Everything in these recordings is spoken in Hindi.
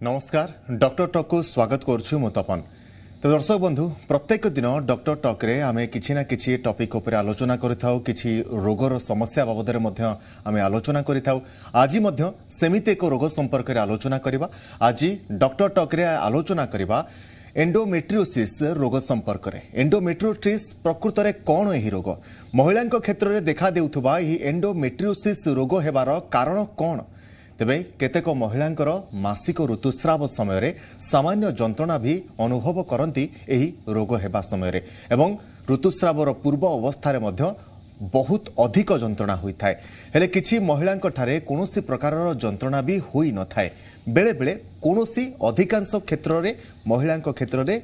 नमस्कार डॉक्टर टॉक को स्वागत करुछु मु तपन। तो दर्शक बंधु प्रत्येक दिन डॉक्टर टॉक रे आमे किछि ना किछि टॉपिक ऊपर आलोचना करिथाउ, किछि रोगर समस्या बाबद रे मध्य आमे आलोचना करिथाउ। आज मध्य सेमिति एक रोग संपर्क रे आलोचना करिबा। आज डॉक्टर टॉक रे आलोचना करिबा एंडोमेट्रियोसिस रोग संपर्क रे। एंडोमेट्रियोसिस प्रकृत रे कोन एही रोग, महिला क्षेत्र रे देखा देउथबा एही एंडोमेट्रियोसिस रोग हेबार कारण कोन? तेबे केतेक महिलांकर मासिक ऋतुस्राव समय सामान्य जंत्रणा भी अनुभव करती एही रोग हेबा समय एवं ऋतुस्रावर पूर्व अवस्था रे मध्य बहुत अधिक जंत्रणा होइथाय। हेले किछि महिलांक ठारे कोनोसी प्रकारर जंत्रणा भी होई न थाए। बेले बेले कोनोसी अधिकांश क्षेत्र रे महिलांक क्षेत्र रे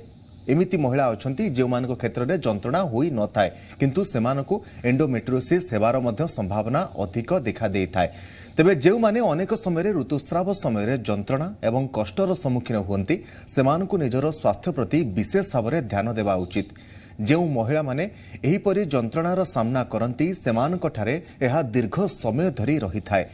एमिति महिला अछंती जे मानक क्षेत्र रे जंत्रणा होई न थाए, किंतु सेमानकु एंडोमेट्रियोसिस हेबार मध्य संभावना अधिक देखा देई थाए। तेबे जो माने अनेक समय ऋतुस्राव समय जंत्रणा एवं कष्टर सम्मुखीन हुंती सेमानकु निजर स्वास्थ्य प्रति विशेष भाव में ध्यान देवा उचित। जो महिला माने एहीपरि जंत्रणार सामना करती सेमानक ठारे एहा दीर्घ समय धरी रही थाए।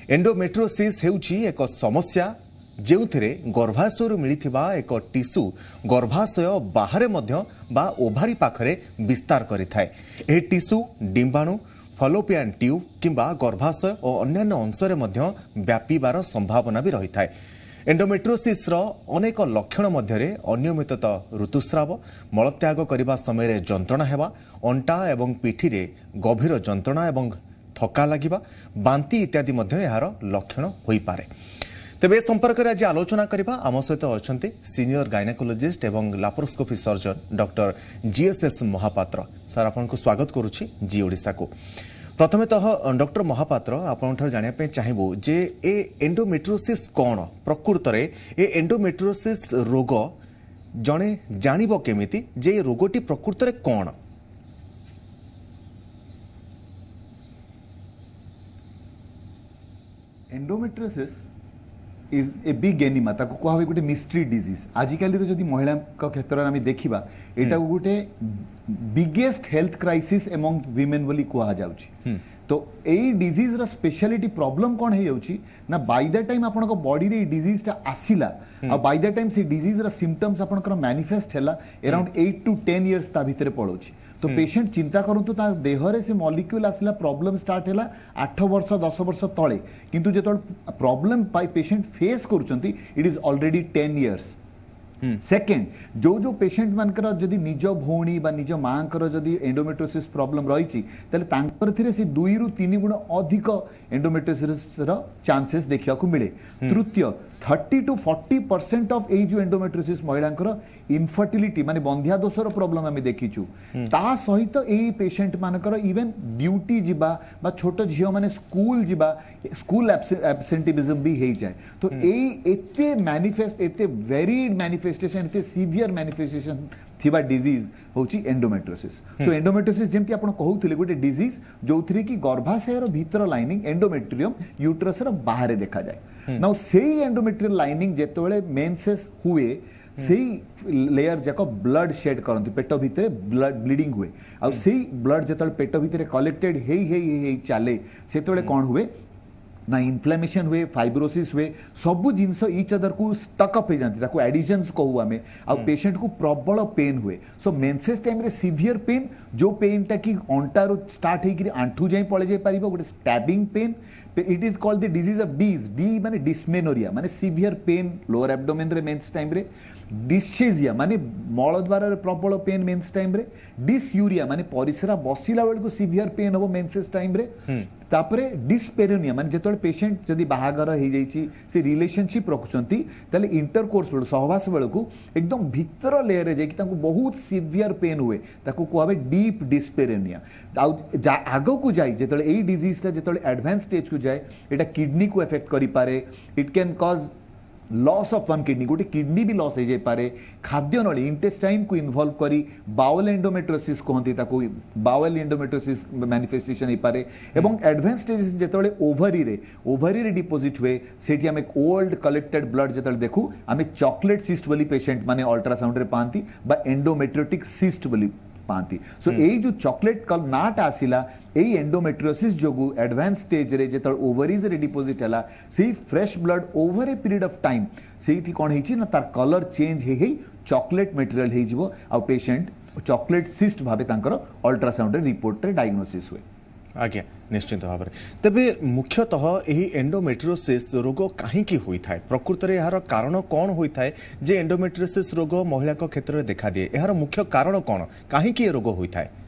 एंडोमेट्रियोसिस हेउची एक समस्या जेउथिरे गर्भाशयरु मिलिथिबा एक टिश्यू गर्भाशय बाहरे मध्य बा ओभारी पाखरे विस्तार करिथाए। एही टिश्यू डिंबाणु फलोपियन ट्यूब किंबा गर्भाशय और अन्यान्य अंशरे मध्य व्यापीबार संभावना भी रही है। एंडोमेट्रियोसिस अनेक लक्षण मध्य अनियमितता ऋतुस्राव, मलत्याग करने समय जंत्रणा हेबा, अंटा एवं पिठी रे गभीर जंत्रणा एवं थका लगिबा, बांती इत्यादि मध्य यार लक्षण होई पारे। तेबे ए संपर्क में आज आलोचना करबा आम सहित अच्छा सीनियर गायनेकोलॉजिस्ट एवं laparoscopy surgeon doctor GSS Mahapatra. Sir आपको स्वागत करुच्ची जी ओडिशा को। प्रथमेतः डॉक्टर महापात्र आपंठ जानापी चाहबू जे ए एंडोमेट्रियोसिस कौन प्रकृत रे ए एंडोमेट्रियोसिस रोग जड़े जानिब केमिति जे रोगटी प्रकृत रे कौन? एंडोमेट्रियोसिस इज ए बिग एनिमा, ताको कहा गोटे मिस्ट्री डिजीज। आजिकल जदि महिला क्षेत्र में आम देखा एटा गोटे biggest health crisis among women बोली कहा जाउची। तो यही डिजीज रा स्पेशलिटी प्रॉब्लम कौन है जाउची ना बाय द टाइम आपन को बॉडी रे डिजीज टा आसिला आ बाय द टाइम से डिजीज रा सिम्पटम्स आपन को मैनिफेस्ट हैला अराउंड 8 to 10 इयर्स ता भीतर पड़ोची। तो पेशेंट चिंता करंतु ता देहरे से मॉलिक्यूल आसला प्रॉब्लम स्टार्ट हैला 8 वर्ष 10 वर्ष तळे, किंतु जेतोल प्रॉब्लम पाई पेशेंट फेस करूचंती it is already 10 years. Second जो पेशेंट मानकर जदि निज भौणी बा निज मांकर जदि एंडोमेट्रियोसिस प्रॉब्लम रही तांकर से 2 ରୁ 3 गुण अधिक एंडोमेट्रियोसिस चांसेस देखा मिले। तृतीय 30 to 40% ऑफ ए जो एंडोमेट्रियोसिस महिला इनफर्टिलिटी माने बंध्या दोषर प्रॉब्लम आम देखीचु। ता सहित ए पेशेंट मानकर इवन ड्यूटी जिबा बा छोट झियो माने स्कूल जिबा स्कूल एब्सेंटिज्म भी हो जाए। तो एते मैनिफेस्ट एते वेरीड मैनिफेस्टेशन एते सीवियर मैनिफेस्टेशन थिबा डिजीज होची एंडोमेट्रियोसिस। सो एंडोमेट्रियोसिस जेमती आपण कहउथिले गोटे डिजीज जोथरे कि गर्भाशयर भीतर लाइनिंग एंडोमेट्रियम यूट्रस रो बाहर देखा जाए। नाउ सेही एंडोमेट्रियल लाइनिंग जेतोले मेंसेस हुए सेही लेयर जाक ब्लड शेड करंती पेट भीतर ब्लड ब्लीडिंग हुए आ सेही ब्लड जेतोले पेट भीतर कलेक्टेड हेई चले सेतोले कोन हुए ना इन्फ्लेमेशन हुए, फाइब्रोसिस हुए, सबू जिनस इच अदर को स्टकअप हो जाती ताको एडिशंस कहू आमे आ पेशेंट को प्रबल पेन हुए। सो मेंसेस टाइम रे सीवियर पेन जो पेन टा कि अंटारो स्टार्ट होकर आंठू जाए पड़े जाए पार गोटे stabbing pain. It is called the disease of D माने डिस्मेनोरिया माने सीवियर पेन लोअर एब्डोमेन रे मेंस टाइम रे। डिस्चेजिया माने मलद्वार रे प्रबल पेन मेंस टाइम रे। डिसयूरिया माने परिसरा बसिला बेल को सीवियर पेन हो मेंसेस टाइम रे। तापरे डिस्पेरोनिया माने जेतोल पेशेंट जदि बाहागर हो जाइछि से रिलेशनशिप रखुचंती ताले इंटरकोर्स बेल सहवास बेल को एकदम भीतर लेयर रे जाई ताको बहुत सीवियर पेन हुए ताको कहबे डीप डिस्पेरोनिया। आगो को जाई जेतोल एई डिजीज ता जेतोल एडवांस स्टेज को जाए एटा किडनी को इफेक्ट करि पारे। It can cause loss of one kidney गोटे किडनी भी लॉस हो जाए पारे। खाद्य नली इंटेस्टाइन को इन्वॉल्व करी बाउल एंडोमेट्रियोसिस कहती ताको बाउल एंडोमेट्रियोसिस मैनिफेस्टेशन हो पारे। एवं एडवांस स्टेजेस जेतोले ओवरी रे डिपोजिट हुए सेठी आमे ओल्ड कलेक्टेड ब्लड जेतोले देखू आमे चॉकलेट सिस्ट वाली पेशेंट माने अल्ट्रासाउंड रे पांती बा एंडोमेट्रियोटिक सिस्ट वाली पाती सो एई जो चॉकलेट कल नाट आसिला एई एंडोमेट्रियोसिस जोगु एडवांस स्टेज रे जेतल ओवरीज रे डिपोजिट हला सेई fresh blood over a period of time सेठी कोन हेची ना तार कलर चेंज हे चॉकलेट मटेरियल हे जिवो आ पेशेंट चॉकलेट सिस्ट भाबे तांकर अल्ट्रासाउंड रे रिपोर्ट रे डायग्नोसिस हुए आज्ञा निश्चित भाव में तेबे मुख्यतः यही एंडोमेट्रियोसिस रोग कहीं होता है प्रकृत में यार कारण कौन होता है जे एंडोमेट्रियोसिस रोग महिला क्षेत्र में देखा दिए यार मुख्य कारण कौन कहीं रोग होता है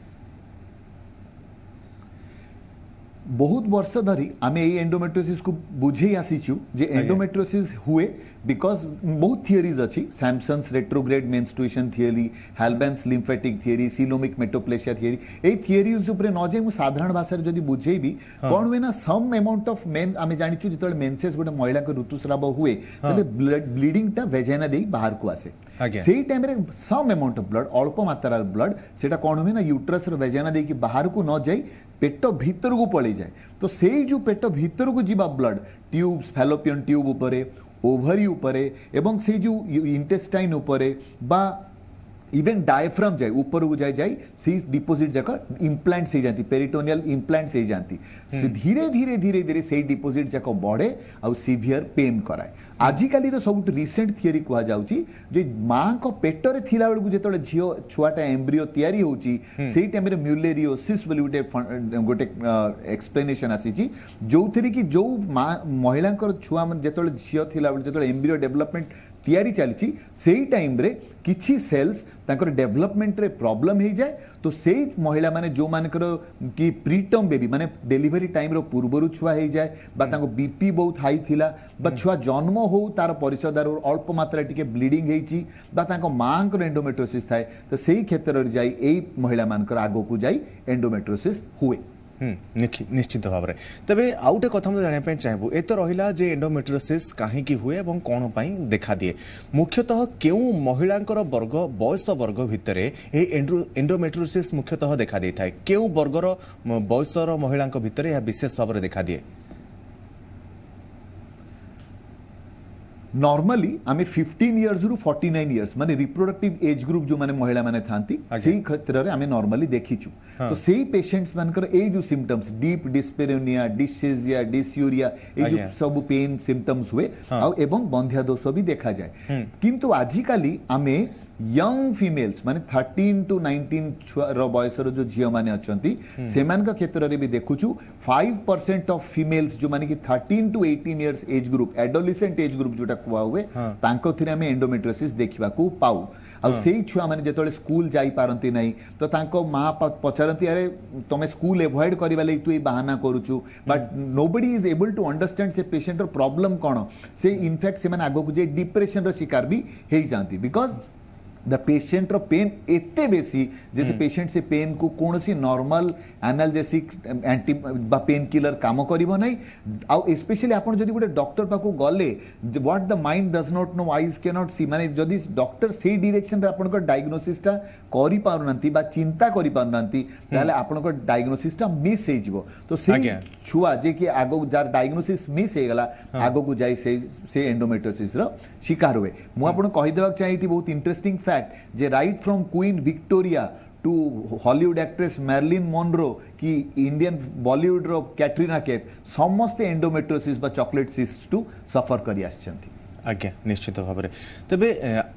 बहुत वर्ष धरी आम ये एंडोमेट्रियोसिस को बुझे आसीचु जे एंडोमेट्रियोसिस हुए बिकॉज बहुत थियरीज अच्छी Sampson's retrograde menstruation theory Halban's lymphatic theory coelomic metaplasia theory ए थियरीज ऊपर न जाई साधारण भाषा रे जदी बुझेबी कोन हुए ना सम अमाउंट ऑफ मेन आमे जानिचु जेतले मेंसेस गोटे महिला को ऋतुस्राव हुए तबे ब्लीडिंग टा वेजाइना देई बाहर को आसे सेही टाइम रे सम अमाउंट ऑफ ब्लड अल्प मात्रा ब्लड सेटा कोन हुए ना यूट्रस रे वेजाइना देई कि बाहर को न जाई पेट भीतर को पड़ी जाए तो से जो पेट भीतर को जीवा ब्लड ट्यूब्स फैलोपियन ट्यूब उपरे ओवरी उपरे एवं से जो इंटेस्टाइन उपरे बा इवेन डायफ्राम जाए ऊपर को जाए जाए सी डिपोजिट जाक इम्प्लांट्स हो जाती पेरिटोनियल इम्प्लांट्स हो जाती से धीरे धीरे धीरे धीरे से डिपोजिट जाक बढ़े आउ सीवियर पेन कराए आजिकाली सब रिसेंट थियरी कह जाउची माँ को पेटर थिला बेलू जो झील छुआटा एम्ब्रियो तैयारी होची से टाइम रे म्यूलेरियोसिस बोली गोटे एक्सप्लेनेशन आसी जो थी कि जो महिला छुआ जो झील थिला बेलू जो एम्ब्रियो डेवलपमेंट तैयारी चली से टाइम रे किछि सेल्स तांकर डेवलपमेंट रे प्रॉब्लम हो जाए तो से महिला माने जो मानकर कि प्रीटर्म बेबी माने डिलीवरी टाइम रो पूर्वरु छुआ हो जाए बा तांको बीपी बहुत हाई थिला बा छुआ जन्म हो तार परिसदार अल्प मात्रा टिके ब्लीडिंग हेची बा तांको मांकर एंडोमेट्रियोसिस थाए तो सेही क्षेत्र रे जाई एई महिला मानकर आगो को जाई एंडोमेट्रियोसिस हुए निश्चित भाव में तेरे आउ गोटे कथा जानापी चाहबू ए तो रहा जे एंडोमेट्रियोसिस कहीं हुए और कौन देखा दिए मुख्यतः क्यों महिला वर्ग बयस वर्ग भितर एंडोमेट्रियोसिस मुख्यतः देखा दे था क्यों वर्गर बयसर महिला भितर यह विशेष भाव में देखा दिए नॉर्मली आमे 15 इयर्स रु 49 इयर्स माने रिप्रोडक्टिव एज ग्रुप जो माने महिला माने थांती सेही क्षेत्र रे आमे नॉर्मली देखिचु तो सेही पेशेंट्स मानकर ए जो सिम्पटम्स डीप डिस्पेरोनिया डिसेजिया डिस्यूरिया ए जो सब पेन सिम्पटम्स हुए एवं बंध्या दोष भी देखा जाए किंतु आजिकाली आमे यंग फीमेल्स माने 13 टू 19 बयसर जो झील मैंने अच्छा से क्षेत्र में भी देखुचु 5% ऑफ फीमेल्स जो माने कि 13 to 18 years age group adolescent age group जोटा कुआ हुए तांको थिरे हमें एंडोमेट्रियोसिस देखा पाऊ आउ से छुआ मैंने जो स्कूल जाई पारती नहीं तो तांको माँ पचारती अरे तुम स्कूल एवॉइड करवा लगी तू ये बाहाना करुचु but nobody is able to understand से पेशेंट रो प्रॉब्लम कौन से इनफैक्ट से आगो को डिप्रेशन रो शिकार भी हो जाती बिकॉज द पेशेंट रो पेन एते बेसी जैसे पेशेंट से पेन को कौन सी normal analgesic anti pain killer काम करिवो नहीं आउ स्पेशली आपण जदी गोटे डॉक्टर पाको गले what the mind does not know eyes can not see माने जदी डॉक्टर से डायरेक्शन रे आपण को डायग्नोसिस टा करि पारुनंती बा चिंता करि पारुनंती ताले आपण को डायग्नोसिस टा मिस हे जिवो तो से छुआ जे कि आगो जार डायग्नोसिस मिस हे गला आगो को जाई से एंडोमेट्रियोसिस रो शिकार हुए मु आपण कहि देबा चाहिए बहुत इंटरेस्टिंग फैक्ट जे right from Queen Victoria to Hollywood actress Marilyn Monroe कि इंडियन बॉलीवुड रो कैटरीना कैफ समस्त एंडोमेट्रियोसिस बा चॉकलेट सिस्ट टू सफर करि आछंती आज्ञा निश्चित भाव में तेबे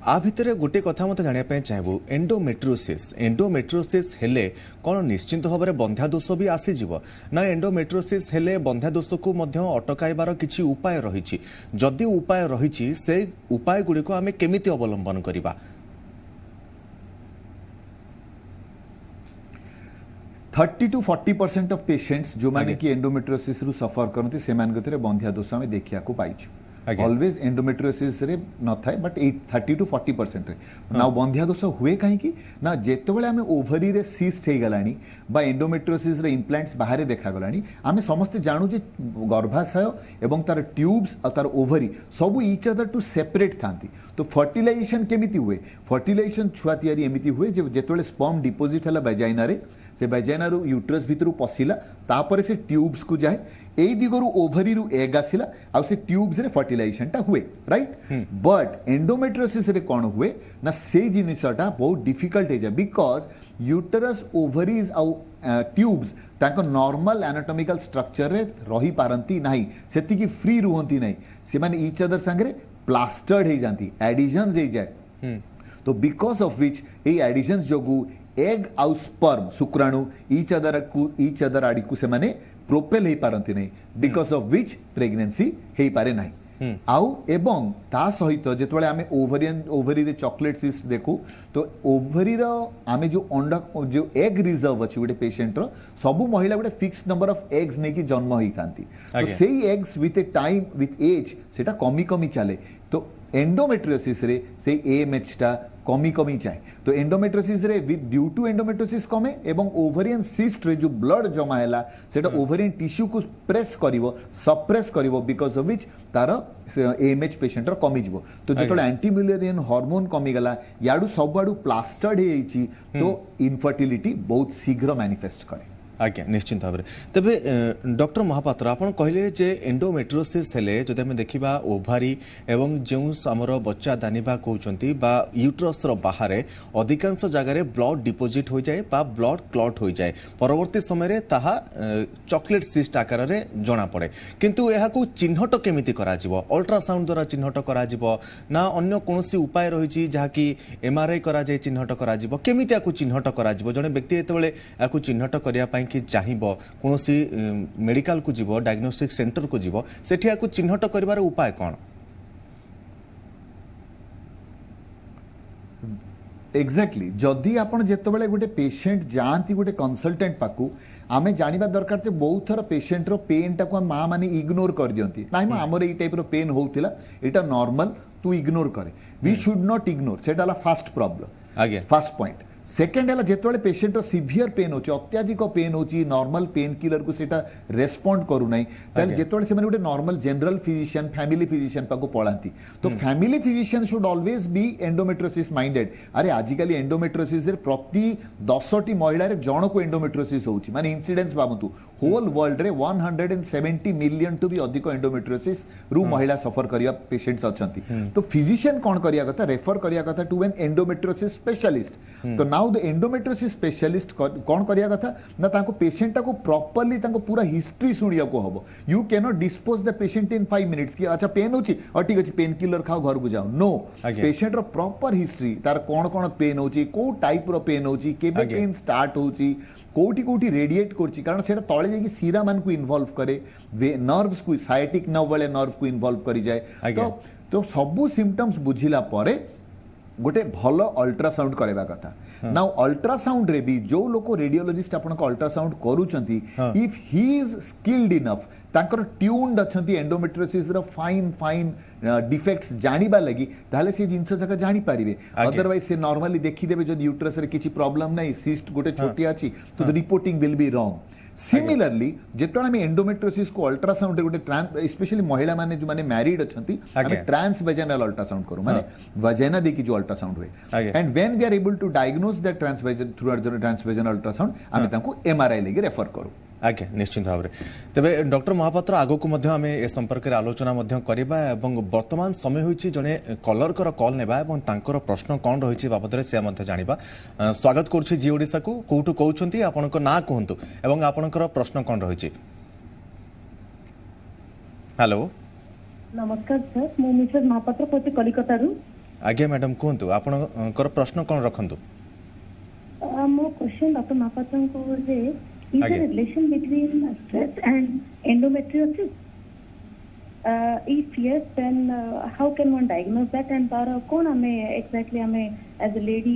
आ भितर गोटे कथा मत जानापी चाहबू एंडोमेट्रियोसिस हेले कौन निश्चित भाव में बंध्यादोष भी आसीजिव ना एंडोमेट्रियोसिस हेले बंध्यादोष को अटकाइबार किछि उपाय रही जदि उपाय रही से उपाय गुड़िक आम केमिति अवलंबन करबा 30 to 40% ऑफ पेशेंट्स जो माने कि एंडोमेट्रियोसिस रु सफर करते से बंध्यादोष आम देखा पाइछु ऑलवेज एंडोमेट्रियोसिस रे न थाए बट 30 to 40% रे ना बंध्यादोष हुए कहीं ना जेतेबेले आमे ओवरी रे सिस्ट हे गलानी बा एंडोमेट्रियोसिस रे इम्प्लांट्स बाहर देखा गलानी आमे समस्त जानू जे गर्भाशय एवं तार ट्यूब्स और तार ओवरी सब ईच अदर टू सेपरेट थांती तो फर्टिलाइजेशन केमिति हुए फर्टिलाइजेशन छुआ तैयारी एमिति हुए जेतेबेले स्पर्म डिपोजिट हला वेजाइना रे से वेजाइना रु यूट्रस भितर पशिला तापर से ट्यूब्स को जाए ए दिगरु ओवरी रु एग आसिला आ से ट्यूब्स रे फर्टिलाइजेशन टा हुए राइट बट एंडोमेट्रियोसिस रे कोन हुए ना से जिनिसटा बहुत डिफिकल्ट हे जाए बिकॉज यूटरस ओवरीज आउ ट्यूब्स ताको नॉर्मल एनाटॉमिकल स्ट्रक्चर रे रही पारंती नाही सेति की फ्री रुहंती नाही से माने ईच अदर संगरे प्लास्टर्ड हे जानती एडिशंस हे जाय तो बिकॉज ऑफ विच ए एडिशंस जोगु एग आउ स्पर्म शुक्राणु ईच अदर आड़ी को से माने प्रोपेल हे पारंती नहीं बिकॉज ऑफ विच प्रेगनेंसी हे पारे नाही आउ एवं ता सहित जेतबेले आमे ओवरी रे चॉकलेट सिस्ट देखू तो ओवरी रो आमे जो अंडा जो एग रिजर्व अछि गोटे पेशेंट रो सब महिला गोटे फिक्स नंबर ऑफ एग्स नेकी जन्म होई थांती तो सेही eggs with a time with age सेटा कमी कमी चले तो एंडोमेट्रियोसिस रे से एएमएच टा कमी कमी जाए तो एंडोमेट्रियोसिस रे विथ ड्यू टू एंडोमेट्रियोसिस कमे एवं ओवरियन सिस्ट रे जो ब्लड जमा हैला सेटा ओवरियन टिश्यू को प्रेस करिवो सप्रेस करिवो बिकॉज ऑफ विच तार एएमएच पेशेंट रो कमी जिवो तो जेतोले एंटीम्यूलेरियन हार्मोन कमी गला याडू सबआडू प्लास्टर्ड हे छी तो इनफर्टिलिटी बहुत शीघ्र मैनिफेस्ट करे आज्ञा निश्चिंत भाव तेबे डॉक्टर महापात्र आपण कहले जे एंडोमेट्रियोसिस हेले जदि हम देखिबा ओभारी एवं जो आमर बच्चा दानिबा कहउचंती बा यूट्रस रो बाहरे अधिकांश जगह ब्लड डिपोजिट हो जाए बा ब्लड क्लॉट हो जाए परवर्ती समय रे ताहा चॉकलेट सिस्ट आकार रे जणा पड़े किंतु एहा को चिन्हट केमिति करा जिवो अल्ट्रासाउंड द्वारा चिन्हट करा जिवो ना अन्य कोनोसी उपाय रहिछि जहा कि एमआरआई करा जाय चिन्हट करा जिवो केमिति आकु चिन्हट करा जिवो जने व्यक्ति एतबेले आकु चिन्हट करिया पई कि चाहिबो कोनोसी मेडिकल को जीवो डायग्नोस्टिक सेंटर को जीवो सेठी आकु चिन्हट करिवार उपाय कोन एग्जैक्टली जदि आपण जेतबेले गोटे पेशेंट जानती गोटे कंसल्टेंट पाकू आमे जानिबा दरकार जे बहुत थर पेशेंट रो पेन टाको मां माने इग्नोर कर दियंती नाही मा हमर ए टाइप रो पेन होउतिला एटा नॉर्मल तू इग्नोर करे वी शुड नॉट इग्नोर सेटाला फर्स्ट प्रॉब्लम आगे फर्स्ट पॉइंट सेकेंड है जेतबेले पेशेंट सिवियर पेन होची अत्याधिक पेन होची नॉर्मल पेन किलर को सेटा रेस्पोंड करू नाही ताले जेतबेले से माने गोटे normal general physician family physician पाको पळांती तो family physician should always be endometriosis minded अरे आजिकली एंडोमेट्रियोसिस रे प्रति 10टी महिला रे जण को एंडोमेट्रियोसिस होची माने इंसिडेंस बाबतु होल वर्ल्ड रे 170 मिलियन टू भी अधिक एंडोमेट्रियोसिस रु महिला सफर करिया पेशेंट्स अछंती तो फिजिशियन कोन करिया कथा रेफर करिया कथा टू एन एंडोमेट्रियोसिस स्पेशलिस्ट तो नाउ द एंडोमेट्रियोसिस स्पेशलिस्ट कोन करिया कथा ना ताको पेशेंट को प्रॉपर्ली ताको पूरा हिस्ट्री सुनिया को हबो you can not dispose the patient in 5 minutes कि अच्छा पेन होची और ठीक अछि पेन किलर खाओ घर को जाओ नो पेशेंट रो प्रॉपर हिस्ट्री तार कोन कोन पेन होची को टाइप रो पेन होची केबे पेन स्टार्ट होची कोटी कोटी रेडिएट करची कारण सेटा तळे जे कि सीरा मान को इन्वॉल्व करे वे नर्व्स को साइटिक नर्व वाले नर्व को इन्वॉल्व करी जाए तो सबु सिम्पटम्स बुझिला परे गोटे भल अल्ट्रासाउंड करबा कथा नाउ अल्ट्रासाउंड रे भी जो लोक रेडियोलॉजिस्ट आपन को अल्ट्रासाउंड करूचंती if he is skilled enough ताकर ट्यून्ड अछंती एंडोमेट्रियोसिस रो फाइन फाइन डिफेक्ट्स जानिबा लगी ताले से जिंस जका जानि पारिबे अदरवाइज से नॉर्मली देखि देबे जदि यूट्रस रे किछि प्रॉब्लम नै सिस्ट गोटे छोटी अछि तो the reporting will be wrong similarly जेतोला में एंडोमेट्रियोसिस को अल्ट्रासाउंड गोटे ट्रांस स्पेशली महिला माने जो माने मैरिड अछंती हमें ट्रांस वेजाइनल अल्ट्रासाउंड करू माने वजाइना देखि जो अल्ट्रासाउंड हुए and when we are able to diagnose that trans vaginal through trans vaginal ultrasound हमें ताको एमआरआई लेके रेफर करू आज्ञा निश्चिंत भाव तेरे डॉक्टर महापात्र आगो को आम ए संपर्क में आलोचना करवा वर्तमान समय होइछि जने कलर कर कॉल नेबा एवं तांकर प्रश्न कौन रही बाबद से जानिबा स्वागत करुछि जी ओडिसा को कोठु कहउछंती आपनकर ना कहंतु एवं आपनकर प्रश्न कौन रही हेलो नमस्कार सर मु मिसेस महापात्र कोति कलिकता रु आज्ञा मैडम कहंतु आपनकर प्रश्न कौन रखंतु मो क्वेश्चन डॉक्टर महापात्र को जे is there a relation between stress and endometriosis? If yes, then how can one diagnose that? And तार कौन हमें exactly हमें as a lady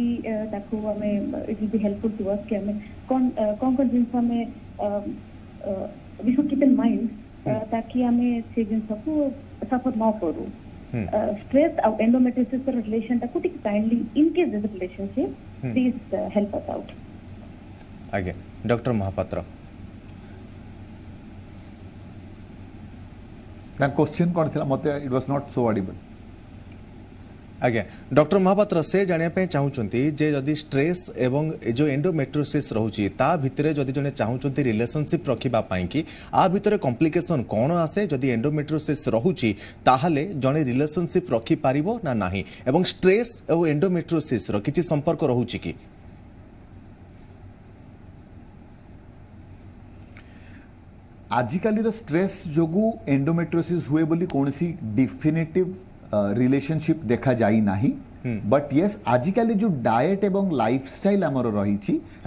ताको हमें it will be helpful to us कि हमें कौन जिन्स हमें we should keep in mind ताकि हमें से जिन्स को suffer ना करूँ. Stress और endometriosis का relation ताको ठीक kindly in case there is a relationship, please help us out. आगे डॉक्टर महापात्र क्वेश्चन कौन थिला मते it was not so Audible आज्ञा डॉक्टर महापात्र से जानिया चाहूँगी जे जदि स्ट्रेस एवं जो एंडोमेट्रियोसिस रोची ता भितरे जदि जने चाहूँगी रिलेशनशिप रखिबा पाई कि आ भितरे कॉम्प्लिकेशन कौन आसे जदि एंडोमेट्रियोसिस रोची ताहले जने रिलेशनशिप रखि पारिबो ना नाही एवं स्ट्रेस और एंडोमेट्रियोसिस रो किछि संपर्क रोची कि आजिकाली स्ट्रेस जोगु एंडोमेट्रोसिस हुए बोली कौनसी डिफिनिटिव रिलेशनशिप देखा जाई नाही बट यस आजिकाली जो डाएट एवं लाइफस्टाइल आमर रही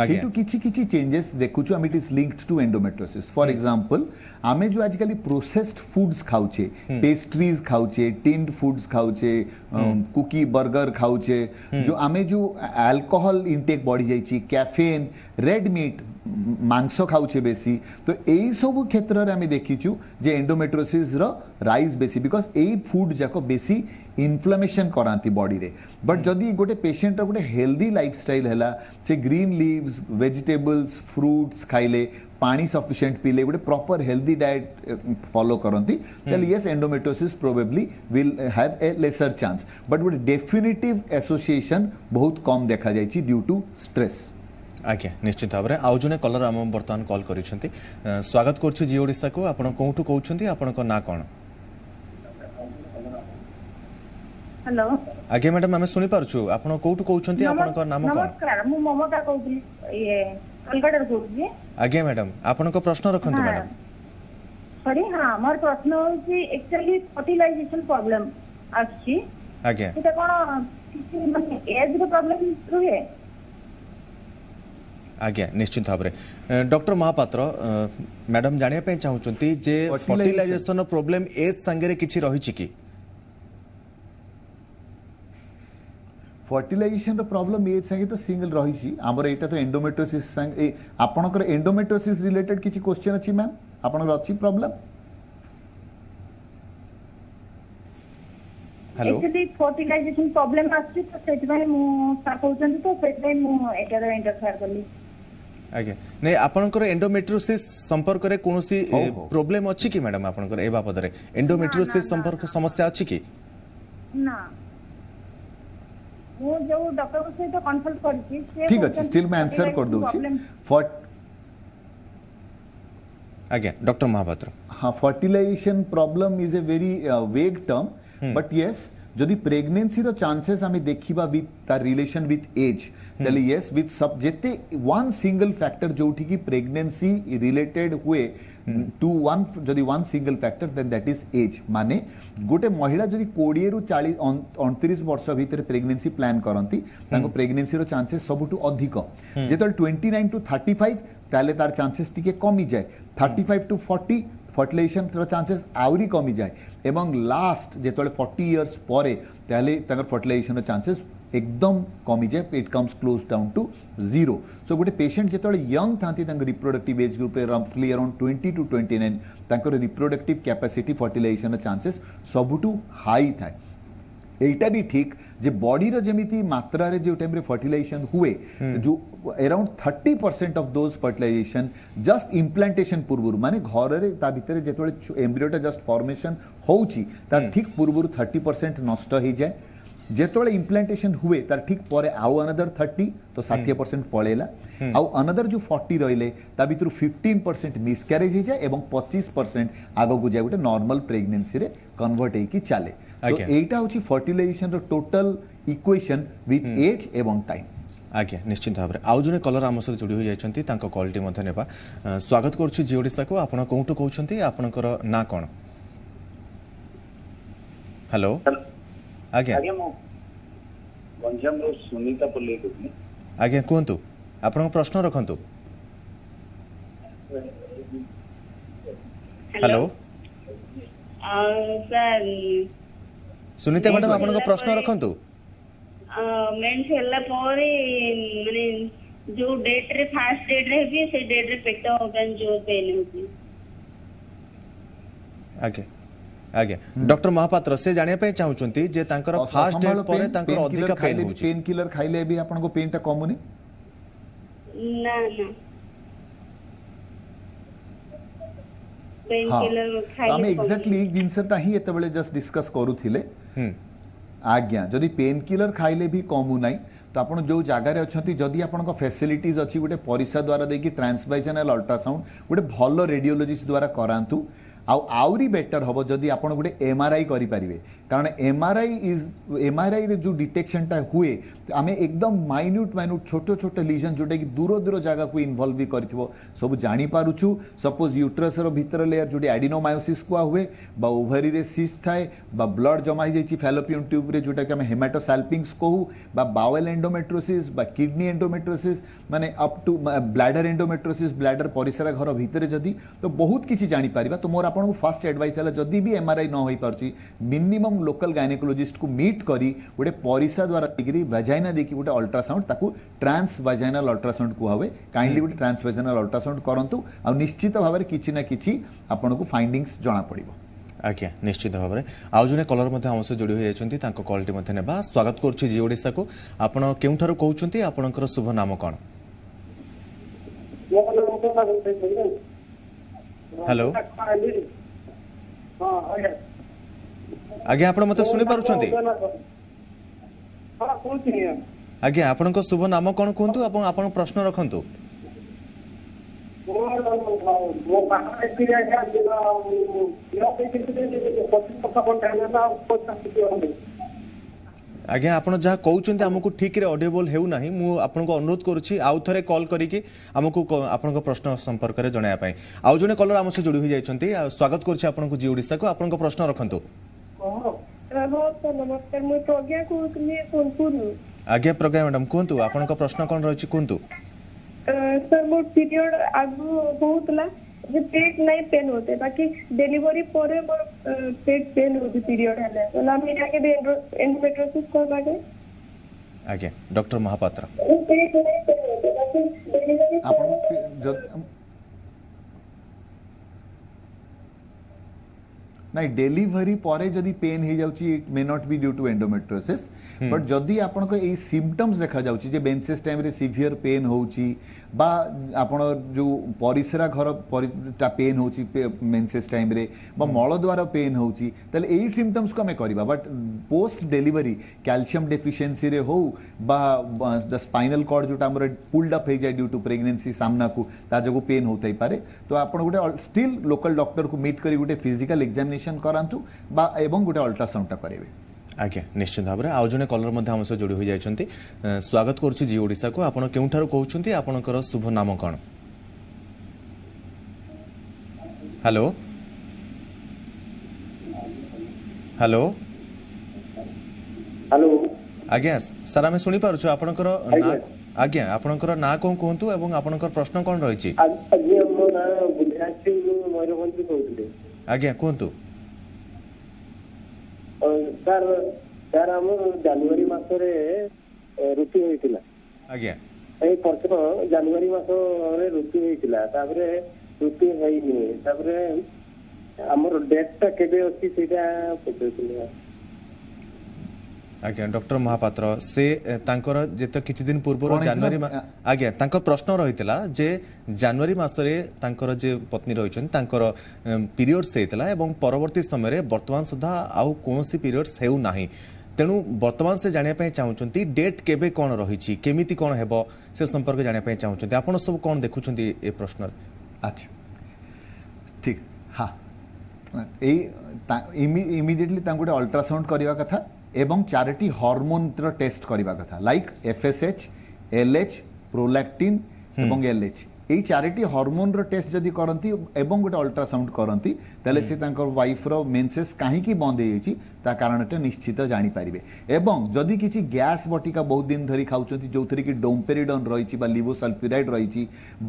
सेटू किछि किछि चेंजेस देखुछु हम it is linked to endometriosis for example आमे जो आजिकाली प्रोसेस्ड फूड्स खाउचे पेस्ट्रीज खाउचे टिन्ड फूड्स खाउचे कुकी बर्गर खाउचे जो आमे जो अल्कोहल इंटेक बढ़ी जाइछि कैफेन रेड मीट मांस खाउचे बेसी तो यही सब क्षेत्र में आम देखीचु जे एंडोमेट्रोसिस राइज बेसी बिकॉज यही फूड जाक बेसी इन्फ्लेमेशन कराती बॉडी रे बट जदि गोटे पेशेंट गोटे हेल्दी लाइफस्टाइल है से ग्रीन लीव्स वेजिटेबल्स फ्रूट्स खाइले पानी सफिशिएंट पीले गोटे प्रॉपर हेल्दी डाइट फॉलो करती yes endometriosis probably will have a laser chance but गोटे डेफिनेटिव एसोसिएशन बहुत कम देखा जाइछि ड्यू टू स्ट्रेस आज्ञा निश्चित भाव में आउ जने कलर आम बर्तमान कॉल करिसेंती स्वागत करछु जी ओडिसा को आपण कोठु कहउछंती आपण को ना कोन हेलो आज्ञा मैडम हमें सुनि पारछु आपण कोठु कहउछंती आपण को नाम कोन नमस्कार मु ममता कहउछी ये कलकत्ता कहउछी आज्ञा मैडम आपण को प्रश्न रखंतु मैडम सॉरी हां मोर प्रश्न होची एक्चुअली फर्टिलाइजेशन प्रॉब्लम आछि आज्ञा एटा कोन माने एज रो प्रॉब्लम रुहे आज्ञा निश्चित भाव में डॉक्टर महापात्र मैडम जानिया पे चाहूचंती जे फर्टिलाइजेशन प्रॉब्लम एज संगे किछि रहिछि कि फर्टिलाइजेशन प्रॉब्लम एज संगे तो सिंगल रही आमर एटा तो एंडोमेट्रोसिस संगे आपनकर एंडोमेट्रोसिस रिलेटेड किछि क्वेश्चन अछि मैम आपनकर अछि problem hello actually fertilisation problem आछि तो सेति भाई मु सा कहउचंती तो सेति भाई मु एटा इंटरफेयर करली आज्ञा नहीं आपनकर एंडोमेट्रोसिस संपर्क रे कोनोसी प्रॉब्लम अछि कि मैडम आपनकर ए बाबद रे एंडोमेट्रोसिस संपर्क समस्या अछि कि ना वो जो डॉक्टर से तो कंसल्ट करछि से ठीक अछि स्टिल मैं आंसर कर दोछि आज्ञा डॉक्टर महापात्र हाँ fertilisation problem is a very vague term but yes जदि प्रेगनेंसी रो चांसेस हमें देखिबा विथ तार रिलेशन विथ एज तले यस विथ सब जेते वन सिंगल फैक्टर जोठी की प्रेगनेंसी रिलेटेड हुए टू वन जदि one single factor then that is age माने गोटे महिला जदि 20 रु 40 29 वर्ष भीतर प्रेगनेंसी प्लान करंती ताको प्रेगनेंसी रो चांसेस सबुटु अधिक जेतल 29 टू 35 ताले तार चांसेस टिके कमी जाए 35 टू 40 फर्टिलाइजेशन चांसेस आउरी कमी जाए एवं लास्ट जेतले 40 इयर्स परे ताले ताकर फर्टिलाइजेशन चांसेस एकदम कमी जाए it comes close down to zero so गोटे पेशेंट जेतले यंग थांती तांकर रिप्रोडक्टिव एज ग्रुप रे रफली अराउंड 20 टू 29 तांकर रिप्रोडक्टिव कैपेसिटी फर्टिलाइजेशन चांसेस सबुटू हाई थाए एटा भी ठीक जे बॉडी रो जेमिति मात्रा रे जो टाइम रे फर्टिलाइजेशन हुए जो around 30% of those fertilisation just implantation पूर्व माने घर रे ता भीतर जेतले एम्ब्रियोटा जस्ट फॉर्मेशन होउची ता ठीक पूर्व 30% नष्ट हो जाए जेतले इम्प्लांटेशन हुए तार ठीक परे आउ अनदर 30 तो 60% पळेला आउ अनदर जो 40 रहिले ता भीतर 15% मिसकैरेज हो जाए एवं 25% आगो को जाए गोटे नॉर्मल प्रेगनेंसी रे कन्वर्ट हे की चले तो एटा होची फर्टिलाइजेशन रो टोटल इक्वेशन विथ एज एवं टाइम आज्ञा निश्चित भाव में आउ जने कलर आम सहित जोड़ी हो जाइछंती तांको कॉल टी मध्ये नेबा स्वागत करछु जी ओडिसा को आपण कोठु कहउछंती आपनकर ना कोन हेलो आज्ञा आज्ञा मो गंजाम रो सुनीता पल्ले कोनी आज्ञा कोंतु आपण प्रश्न रखंतु हेलो सर सुनीता मैडम आपण प्रश्न रखंतु मेंस होला परे माने जो डेट रे फास्ट डेट रे भी से डेट रे पेट ओगन जो पेन होती आज्ञा आज्ञा डॉक्टर महापात्र से जानिया पे चाहउचंती जे तांकर फास्ट डेट परे तांकर अधिक पेन होची पेन किलर खाइले भी आपन को पेन ता कमुनी ना ना पेन किलर खाइले हम एग्जैक्टली जिनसटा ही एते बेले जस्ट डिस्कस करूथिले आज्ञा जदि पेन किलर खाइले भी कमु नाही तो आपण जो जगार अच्छी जदि आपण फैसिलिटीज अच्छी गोटे परिसा द्वारा देखिए ट्रांसवाइजनल अल्ट्रासाउंड गोटे भल रेडियोलॉजिस्ट द्वारा करातु आउरी बेटर हम जदि आप गोटे एमआरआई करें कारण एमआरआई रे जो डिटेक्शनटा हुए आम एकदम माइन्यूट छोट छोट लीजन जोटा कि दूर दूर जगह को इनवल्व भी कर सब जानीपु सपोज यूट्रस भीतर लेयर जो एडिनोमायोसिस कुआ हुए बा ओभरी रे सिस्ट थाए बा ब्लड जमा हो जाए फैलोपियन ट्यूब रे जोटा कि हेमाटोसाल्पिंग्स कहू बा बावेल एंडोमेट्रोसिस बा किडनी एंडोमेट्रोसिस माने up to bladder endometriosis bladder परिसरा घर भीतर जदि तो बहुत किसी जानीपर तो मोर आपको फर्स्ट एडवाइस है जदि भी एमआरआई न हो पार्ची मिनिमम लोकल गायनेकोलॉजिस्ट को मीट करी गोटे परिसा द्वारा देखिए वजाइना देखिए गोटे अल्ट्रासाउंड ताकू ट्रांस वजाइनाल अल्ट्रासाउंड कुआ हुए काइंडली गोटे ट्रांस वजाइनाल अल्ट्रासाउंड करंतु आ निश्चित भाव में किसी ना किसी आपको फाइंडिंग्स जना पड़िबो। आज्ञा निश्चित भाव में आउ जने कलर मध्य हम से जोड़ी हो जाती कॉलटी मध्य नेबा स्वागत करुच्ची जी ओडिशा को आपण केउठारु कहउचंती आपनकर शुभ नाम कोन? हेलो आज्ञा आपण मते सुनि पारुछंती? आज्ञा आपनक शुभ नाम कोन कहंतु आपण आपण प्रश्न रखंतु। आज्ञा आपण जहाँ कहते आमको ठीक रे ऑडिबल हेउ नाही मु आपनको अनुरोध करूची आउ थरे कॉल करिकि आमको आपनको प्रश्न संपर्क रे जणाया पई आउ जने कॉलर आम से जोड़ी हो जाइछंती स्वागत करूची आपनको जी ओडिसा को आपनको प्रश्न रखंतु। नमस्कार मु प्रज्ञा कहउतली सोनपुर। आज्ञा प्रज्ञा मैडम कहंतु आपनको प्रश्न कोन रहछि कहंतु। सर मोर पीरियड आगु बहुतला जे पेट नहीं पेन होते बाकी डिलीवरी परे मोर पेट पेन होती पीरियड हले तो ना मेरा के एंडोमेट्रोसिस करबा के। आज्ञा डॉक्टर महापात्र पेट नहीं पेन होते बाकी डिलीवरी आप ना डिलीवरी पर जदि पेन हो जाउची it may not be due to endometriosis but जदि आपन को ए सिम्पटम्स देखा जाउची जे मेंसेस टाइम रे सीवियर पेन होउची बा आपण जो परिसरा घर ता पेन होउची मेंसेस टाइम रे बा मल द्वारा पेन होउची तले एई सिम्पटम्स को हमें करबा but post delivery calcium deficiency रे हो बा द स्पाइनल कॉर्ड जोटा हमर पुल्ड अप हो जाय ड्यू टू प्रेगनेंसी सामना को ता जगो पेन होतै पारे तो आपण गोटे स्टिल लोकल डॉक्टर को मीट करी गोटे फिजिकल एग्जामिनेशन करांतु बा एवं गोटे अल्ट्रासाउंड ता करेबे। आज्ञा निश्चित भाव में आउ जने कलर मध्य हम से जोड़ी हो जाइछंती स्वागत करूची जी ओडिशा को आपण केउठारु कहउछंती आपनकर शुभ नाम कोन? हेलो हेलो हेलो आज्ञा सर आमे सुनि पारुछु आपनकर ना आज्ञा आपनकर ना कोन कहंतु एवं आपनकर प्रश्न कोन रहिछि? आज्ञा मो ना बुझाछि मोर कोन कहउतले आज्ञा कहंतु। सर सर हम जनवरी मासरे ऋतु होइतिला। आज्ञा ए परसो जनवरी मास रे ऋतु होइतिला तापरे ऋतु होइनी तापरे हमर डेट ता केबे अछि सेटा पछैतिला। आज्ञा डॉक्टर महापात्र से तांकर जेत किछि दिन पूर्व जनवरी आज्ञा तांकर प्रश्न रहितला जे जनवरी मासरे तांकर जे पत्नी रहिछन तांकर पीरियड्स हेतला एवं परवर्ती समय रे वर्तमान सुधा आउ कोनोसी पीरियड्स हेउ नाही तेणु वर्तमान से जानिया पय चाहुचंती डेट केबे कोन रहिछि केमिति कोन हेबो से संपर्क जानिया पय चाहुचंती आपण सब कोन देखुचंती ए प्रश्न। अच्छा ठीक हां ए इमीडिएटली तांको अल्ट्रासाउंड करबा कथा एवं चारिटी हार्मोन टेस्ट करबा कथा लाइक एफएसएच एलएच प्रोलैक्टिन एवं एलएच এই চারিটি হরমোন रो टेस्ट जदि करती एवं गोटे अल्ट्रासाउंड करती ताले से तांकर वाइफ रो मेंसेस कहीं बंद हो ता कारणटा निश्चित जानीपारे एवं जदि किसी गैस बटिका बहुत दिन धरी खाऊँ जो थी कि डोम्पेरिडन रही लिवोसल्फ्यूराइड रही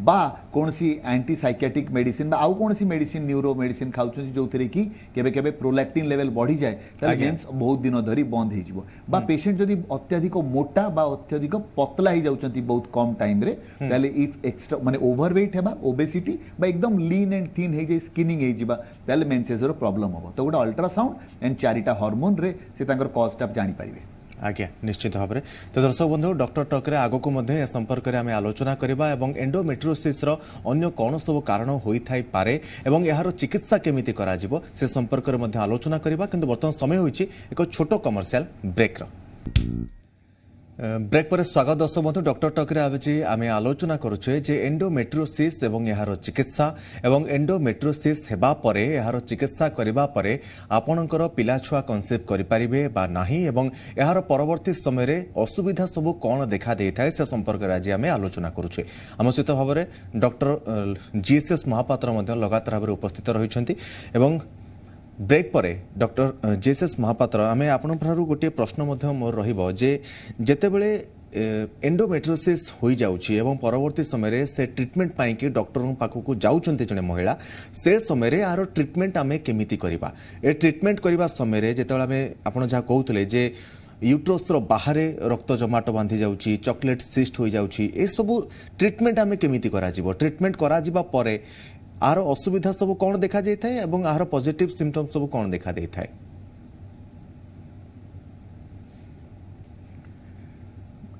बा कौन सी एंटी साइकियाट्रिक मेडिसिन आउ कौन सी मेडिसिन न्यूरो मेडिसिन खाऊँ जो थी कि केबे केबे प्रोलैक्टिन लेवल बढ़ी जाए ताले मेंस बहुत दिन धरी बंद हो बा पेशेंट जदि अत्यधिक मोटा बा अत्यधिक पतला हो जाउछंती बहुत कम टाइम रे ताले इफ एक्स्ट्रा माने ओवरवेट हेबा ओबेसिटी बा एकदम लीन एंड थिन हे जे स्किनिंग हे जिबा ताले मेंसेस रो प्रॉब्लम हो तो गोटे अल्ट्रासाउंड एंड चारिटा हार्मोन रे से तांकर कॉस्ट आप जानि पारिबे। आज्ञा निश्चित भाव में तो दर्शक बंधु डॉक्टर टॉक रे आगो को मध्य संपर्क में आम आलोचना करबा एवं एंडोमेट्रियोसिस रो अन्य कौन सब कारण होई थाई पारे एवं यार चिकित्सा केमिति करा जिवो से संपर्क में मध्य आलोचना करबा किंतु वर्तमान समय होईची एक छोटो कमर्शियल ब्रेक रो। ब्रेक पर स्वागत दर्शक बंधु डॉक्टर टॉक रे आमे आलोचना करुचे जे एंडोमेट्रियोसिस एवं यार चिकित्सा एवं एंडोमेट्रियोसिस हेबा परे यार चिकित्सा करिबा परे आपणकर पिला छुआ कन्सेप्ट करि परिबे बा नाही एवं यार परवर्ती समय रे असुविधा सब कोन देखा देथाय से संपर्क रे आज आमे आलोचना करुचे हम सहित भाव रे डॉक्टर जीएसएस महापात्र मध्य लगातार भाव उपस्थित रहिसंती एवं ब्रेक पर डॉक्टर जेएसएस महापात्र आमे आपण ठारू गोटे प्रश्न मध्य मोर रहिबो जे जेतेबेले एंडोमेट्रियोसिस होई जाउची एवं परवर्ती समय रे से ट्रीटमेंट पाई कि डॉक्टर पाखकु जाउचंती जने महिला से समय रे आरो ट्रीटमेंट आमे केमिति करिबा ए ट्रीटमेंट करिबा समय रे जेतेबेले आमे आपण जा कहउतले जे यूट्रस रो बाहरे रक्त जमाट बांधी जाउची चॉकलेट सिस्ट होई जाउची ए सब ट्रीटमेंट आमे केमिति करा जिवो ट्रीटमेंट करा जिबा परे आर असुविधा सब कौन देखा जाए एवं आर पॉजिटिव सिम्पटम सब कौन देखा देता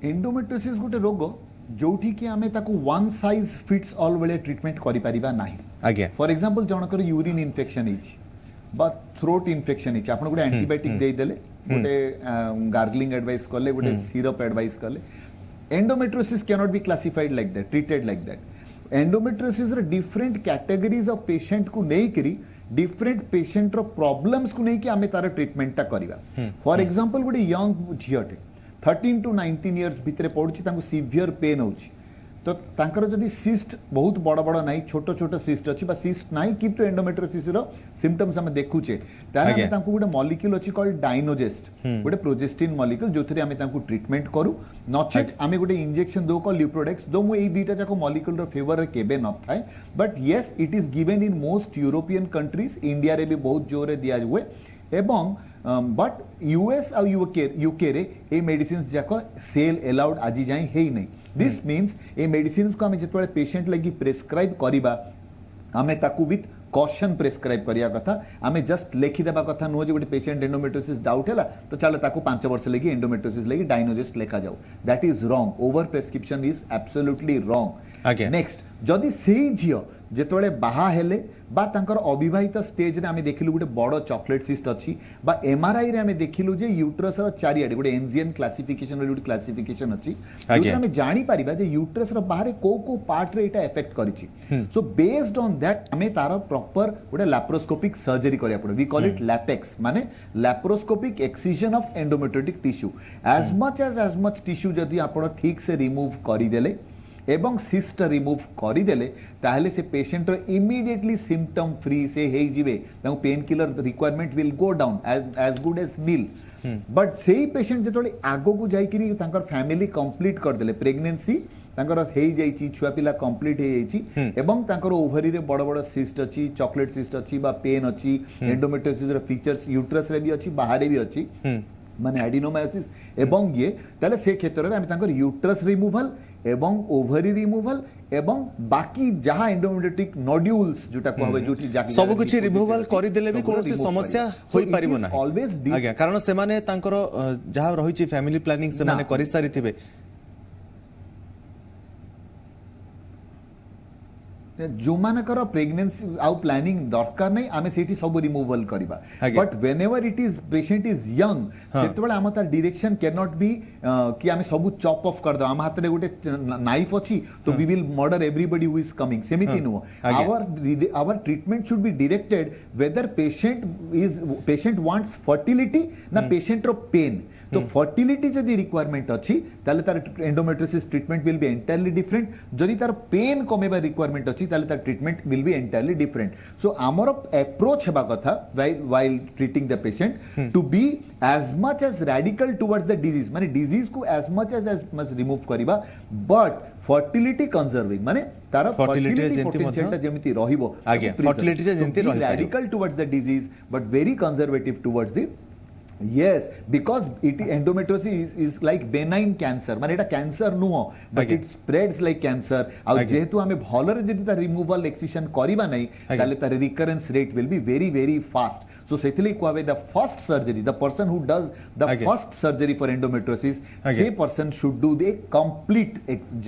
एंडोमेट्रियोसिस गोटे रोग जोठी कि आमे ताकू वन साइज फिट्स ऑल बेले ट्रीटमेंट करि परिबा नाही आज्ञा फॉर एग्जांपल जनकर यूरिन इन्फेक्शन हिच बा थ्रोट इन्फेक्शन हिच आपण गोटे एंटीबायोटिक दे देले गोटे गार्गलिंग एडवाइस करले गोटे सिरप एडवाइस करले endometriosis can not be classified like that treated like that endometriosis रे डिफरेंट कैटेगरीज ऑफ पेशेंट को नहीं करी डिफरेंट पेशेंट रो प्रॉब्लम्स को नहीं कि आमे तार ट्रीटमेंट ता करिवा फॉर एग्जांपल गोटे यंग झियटे 13 to 19 इयर्स भितरे पड़ुची तांको सीवियर पेन होची तो तांकर जदी सिस्ट बहुत बड़ बड़ नाही छोट छोट सिस्ट अछि बा सिस्ट नाही किंतु एंडोमेट्रियोसिस रो सिम्पटम्स हम देखुचे ताने हम तांको गोटे मॉलिक्यूल अछि कॉल्ड डायनोजेस्ट गोटे प्रोजेस्टिन मॉलिक्यूल जोथरे हम तांको ट्रीटमेंट करू नचेत आमे गोटे इंजेक्शन दो कॉल ल्यूप्रोडेक्स दो मु एई दुईटा जाको मॉलिक्यूल रो फेवर रे केबे न थाए but yes it is given in most European countries India रे भी बहुत जोरे दिया हुए एवं बट यूएस और यूके रे ए मेडिसिन्स जाको सेल अलाउड आजि जाई हेई नै दिस मीन्स ए मेडिसिन्स को आमे जेतबेले पेशेंट लगी प्रेस्क्राइब करिबा आमे ताकू विथ कॉशन प्रेस्क्राइब करिया कथा आमे जस्ट लिखि देबा कथा नो जे गोटे पेशेंट एंडोमेट्रियोसिस डाउट हैला तो चलो ताकू 5 वर्ष लगी एंडोमेट्रियोसिस लगी डायनोजेस्ट लेखा जाऊ that is wrong over prescription is absolutely wrong next जदी सेही झियो जेतबेले बाहा हेले बा तांकर अविवाहित स्टेज रे आमे देखिलु गोटे बड़ चॉकलेट सिस्ट अछि बा एमआरआई रे आमे देखिलु जे यूट्रस रो चारियाडे गोटे एनजीएन क्लासिफिकेशन रो गोटे क्लासिफिकेशन अछि जोते आमे जानि परिबा जे यूट्रस रो बाहरे को पार्ट रे एटा इफेक्ट करिछि सो बेस्ड ऑन दैट आमे तार प्रॉपर गोटे लैप्रोस्कोपिक सर्जरी करिया पड़ो वी कॉल इट लैपेक्स माने laparoscopic excision of endometriotic tissue as much tissue जदी आपण ठीक से रिमूव करि देले एवं सिस्ट रिमूव करिदेले ताहले से पेशेंट रो इमीडिएटली सिम्पटम फ्री से हे जिवे ताऊ painkiller requirement will go down as good as nil but सेही पेशेंट जेतोले आगो को जाई करी तांकर फैमिली कंप्लीट कर देले प्रेगनेंसी तांकर हे जाईची छुआ पिला कंप्लीट हे जाईची एवं तांकर ओवरी रे बड़ बड़ सिस्ट अछि चॉकलेट सिस्ट अछि बा पेन अछि एंडोमेट्रियोसिस रो फीचर्स यूट्रस रे भी अछि बाहरे भी अछि माने एडिनोमायोसिस एवं ये ताले से क्षेत्र रे हम तांकर यूट्रस रिमूवल एवं ओवरी रिमूवल एवं बाकी जहां एंडोमेट्रियोटिक नोड्यूल्स जोटा कहबे जोटी सब कुछ रिमूवल करि देले भी कोनोसी समस्या होई परिबो ना ऑलवेज आज्ञा कारण से माने तांकर जहां रहिछि फैमिली प्लानिंग से माने करि सारि थिबे जो मानकर प्रेगनेंसी आउ प्लानिंग दरकार नहीं आमे सेठी सब रिमूवल करिबा but whenever it is patient is young सेतबेले आम तार डायरेक्शन कैन नॉट बी कि आमे सब चॉप ऑफ कर दो आम हाथ रे गोटे नाइफ अछि तो we will murder everybody who is coming सेमिति no our treatment should be directed whether patient wants fertility ना पेशेंट रो पेन तो फर्टिलिटी जदी रिक्वायरमेंट अछि ताले तार endometriosis treatment will be entirely different जदी तार पेन कमेबा रिक्वायरमेंट अछि ताले तार treatment will be entirely different so आमर अप्रोच हेबा कथा while treating the patient to be as much as radical towards the disease माने disease को as much remove करिबा but fertility conserving माने तारा fertility potential जेमिति रहिबो आगे fertility जेमिति रहि radical towards the disease but very conservative towards the yes because it endometriosis is like benign cancer माने एटा कैंसर नुह but it spreads like cancer आ जेहेतु हमें भलरे जदी ता रिमूवल एक्सिशन करिबा नै ताले तार recurrence rate will be very very fast so सेथिले कोवे the first surgery the person who does the first surgery for endometriosis से person should do the complete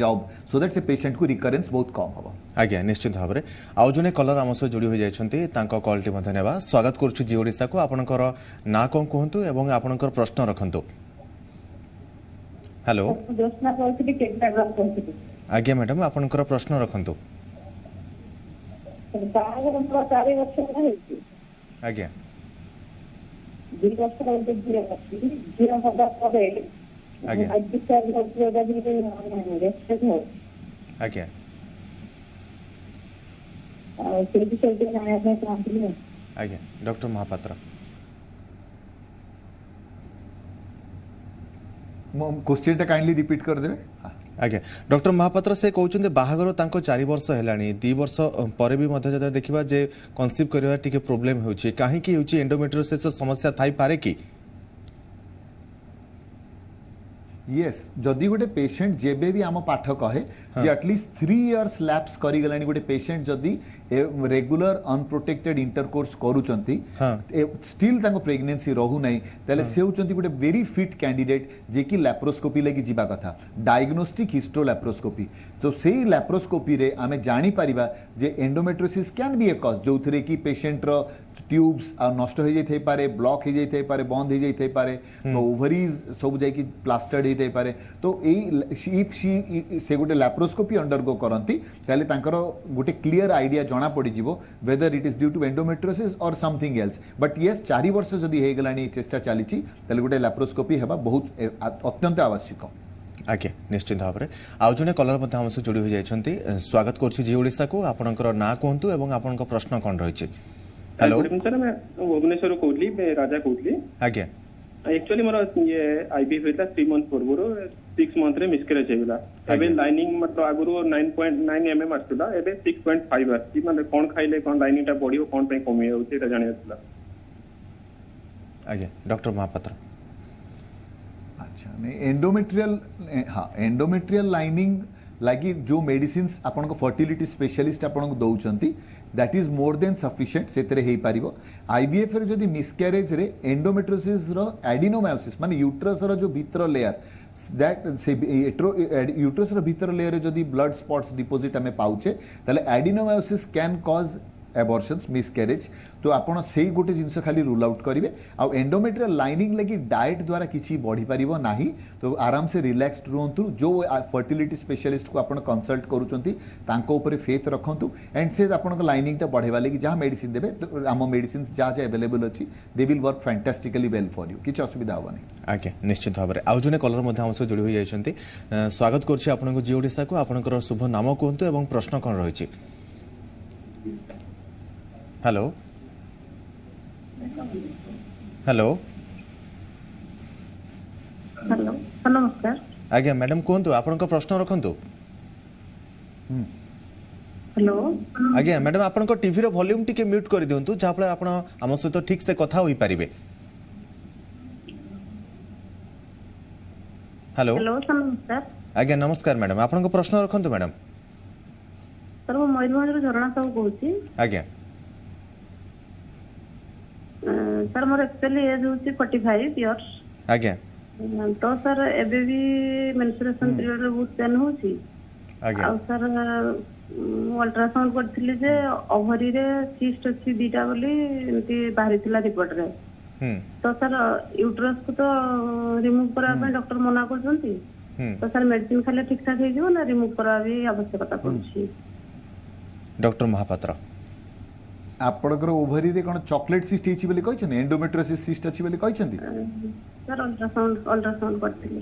job so that से पेशेंट को रिकरेंस बहुत कम होबो आज्ञा निश्चित भाव में आउ जने कलर आम सह जोड़ी हो जाइछन्ती तांको कॉलटी मध्ये नेबा स्वागत करछु जी ओडिसा को आपनकर ना कोन कहंतु एवं आपनकर प्रश्न रखंतु हेलो जोशना कहती केन्द्रापड़ा कहती आज्ञा मैडम आपनकर प्रश्न रखंतु बाहागर 4 वर्ष होइछि आज्ञा 2 वर्ष झील अच्छी झील हवा पर आज्ञा आज्ञा आज्ञा डॉक्टर महापात्र क्वेश्चन टा काइंडली रिपीट कर देबे आज्ञा डॉक्टर महापात्र से कहते बाहागर तांको 4 वर्ष हेलानी 2 वर्ष पर भी मध्य जब देखा जे कनसीव करवा टिके प्रोब्लेम होउची काहे की होउची एंडोमेट्रियोसिस समस्या थाई पारे की यस जदि गोटे पेशेंट जेबे भी आम पाठ कहे जे एटलिस्ट 3 इयर्स लैप्स करी गलानी गोटे पेशेंट जदि रेगुलर अनप्रोटेक्टेड इंटरकोर्स करूचंती स्टिल तांको प्रेगनेंसी रहू नाही ताले से होचंती गोटे वेरी फिट कैंडिडेट जे कि लैप्रोस्कोपी लागि जिबा कथा डायग्नोस्टिक हिस्टो लैप्रोस्कोपी तो सेही लैप्रोस्कोपी रे आमे जानि परिबा जे endometriosis can be a cause जो थरे कि पेशेंट रो ट्यूब्स आ नष्ट हो जाई पारे ब्लॉक हो जाई पारे बंद हो जाई पारे तो ओवरीज सब जाई कि प्लास्टर्ड हो पारे तो एई इफ शी से गोटे लैप्रोस्कोपी अंडरगो करंती ताले तांकर गोटे क्लियर आईडिया जना पड़ी जीवो whether it is due to endometriosis or something else but yes 4 वर्ष जदी हे गलानी चेष्टा चलीची ताले गोटे लैप्रोस्कोपी हेबा बहुत अत्यंत आवश्यक आज्ञा निश्चित भाव में आउ जने कलर मध्य हमसे जोड़ी हो जाइछंती स्वागत करछि जी ओडिसा को आपनकर ना कहंतु एवं आपनकर प्रश्न कोन रहिछि हेलो सर मैं भुवनेश्वर कोटली मैं राजा कोटली आज्ञा एक्चुअली मोर ये आईबी होता 3 मंथ पूर्व 6 मंथ रे मिसकैरेज हेला एबे लाइनिंग मतलब आगुरु 9.9 एमएम आछला एबे 6.5 आछि माने कोन खाइले कोन लाइनिंग टा बढियो कोन पे कमी होउछि एटा जानि आछला आज्ञा डॉक्टर महापात्र अच्छा नहीं एंडोमेट्रियल हाँ एंडोमेट्रियल लाइनिंग लगी जो मेडिसिन्स आपन को फर्टिलिटी स्पेशलिस्ट आपन को दउचंती that is more than sufficient सेतरे हेई पारिबो आईवीएफ रे जदी मिसकैरेज रे एंडोमेट्रियोसिस रो एडिनोमायोसिस माने यूट्रस रो जो भीतर लेयर दैट से यूट्रस रो भीतर लेयर रे जदी ब्लड स्पॉट्स डिपॉजिट हमें पाउचे ताले adenomyosis can cause abortions miscarriage तो आपण सेही गोटे जिंस खाली रूल आउट करिवे आ एंडोमेट्रियल लाइनिंग लगी डाइट द्वारा किछि बढ़ी परिबो नाही तो आराम से रिलैक्स्ड रहंतु जो फर्टिलिटी स्पेशलिस्ट को आपण कंसल्ट करूचंती तांको ऊपर फेथ रखंतु एंड से आपण को लाइनिंग ता बढ़ेवा लगी जहां मेडिसिन देबे तो आम मेडिसिन्स जा जा अवेलेबल अछि they will work fantastically well for you किछ असुविधा होबा नै आज्ञा निश्चित भाव में आउ जने कलर मध्य हमसे जोड़ी हो जाइछंती स्वागत करछि आपनको जी ओडिसा को आपनकर शुभ नाम कहंतु एवं प्रश्न कोन रहिछि हेलो हेलो हेलो नमस्कार आज्ञा मैडम कहंतु आपनकर प्रश्न रखंतु हेलो आज्ञा मैडम आपनकर टीवी रो वॉल्यूम टिके म्यूट कर दियंतु जहा फल आपण हम सहित ठीक से कथा होई परिबे हेलो हेलो नमस्कार आज्ञा नमस्कार मैडम आपनकर प्रश्न रखंतु मैडम सर वो मयूरभंज झरणा साहू कहूँ आज्ञा सर मोर एक्चुअली एज होची 45 इयर्स आज्ञा तो सर एबे भी मेंस्ट्रुएशन पीरियड रे बहुत पेन होची आज्ञा आ सर अल्ट्रासाउंड करथिले जे ओवरी रे सिस्ट अछि दीटा बोली एंती बाहरी थिला रिपोर्ट रे तो सर यूट्रस को तो रिमूव करा पे डॉक्टर मना करछंती तो सर मेडिसिन खाले ठीक ठाक हे जो ना रिमूव करा भी आवश्यकता पड़छि डॉक्टर महापात्र आपणकर ओवरी रे कोन चॉकलेट सिस्ट हिची बोली कहछन एंडोमेट्रियोसिस सिस्ट अछि बोली कहछंती सर अल्ट्रासाउंड करथिले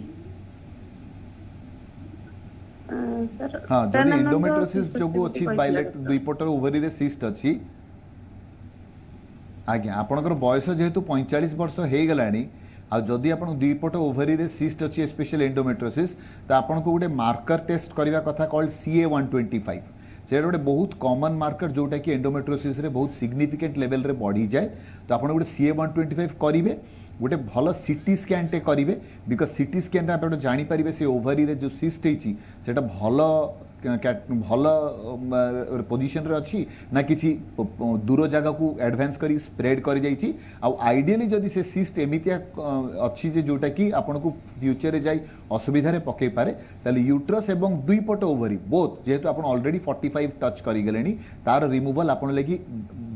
सर हां जदी एंडोमेट्रियोसिस जोगु अछि बायलेट दुई पटर ओवरी रे सिस्ट अछि आज्ञा आपणकर बयस जेहेतु 45 वर्ष हे गलानी आ जदि आपण दुई पट ओवरी रे सिस्ट अछि स्पेशल एंडोमेट्रियोसिस त आपण को गुटे मार्कर टेस्ट करबा कथा कॉल्ड CA125 से गोटे बहुत कॉमन मार्कर जोटा कि एंडोमेट्रियोसिस रे बहुत सिग्निफिकेंट लेवल रे बढ़ी जाए तो आप गोटे CA125 करेंगे गोटे भल सीटी स्कैन टे करेंगे बिकज सीटी स्कैन आप जानी पारे से ओवरी रे जो सिस्ट होती से भल भल पोजिशन रे अच्छी ना किसी दूर जगह को एडवांस करी स्प्रेड कर जाइए आइडियली जदि से सिस्ट एमितिया अच्छी जे जोटा कि आपन को फ्यूचर रे जाई असुविधा रे पके पारे ताले यूट्रस एवं दुई पट ओवरी बोथ जेहेतु आपन ऑलरेडी 45 टच करी गेलेनी तार रिमूवल आपन लगी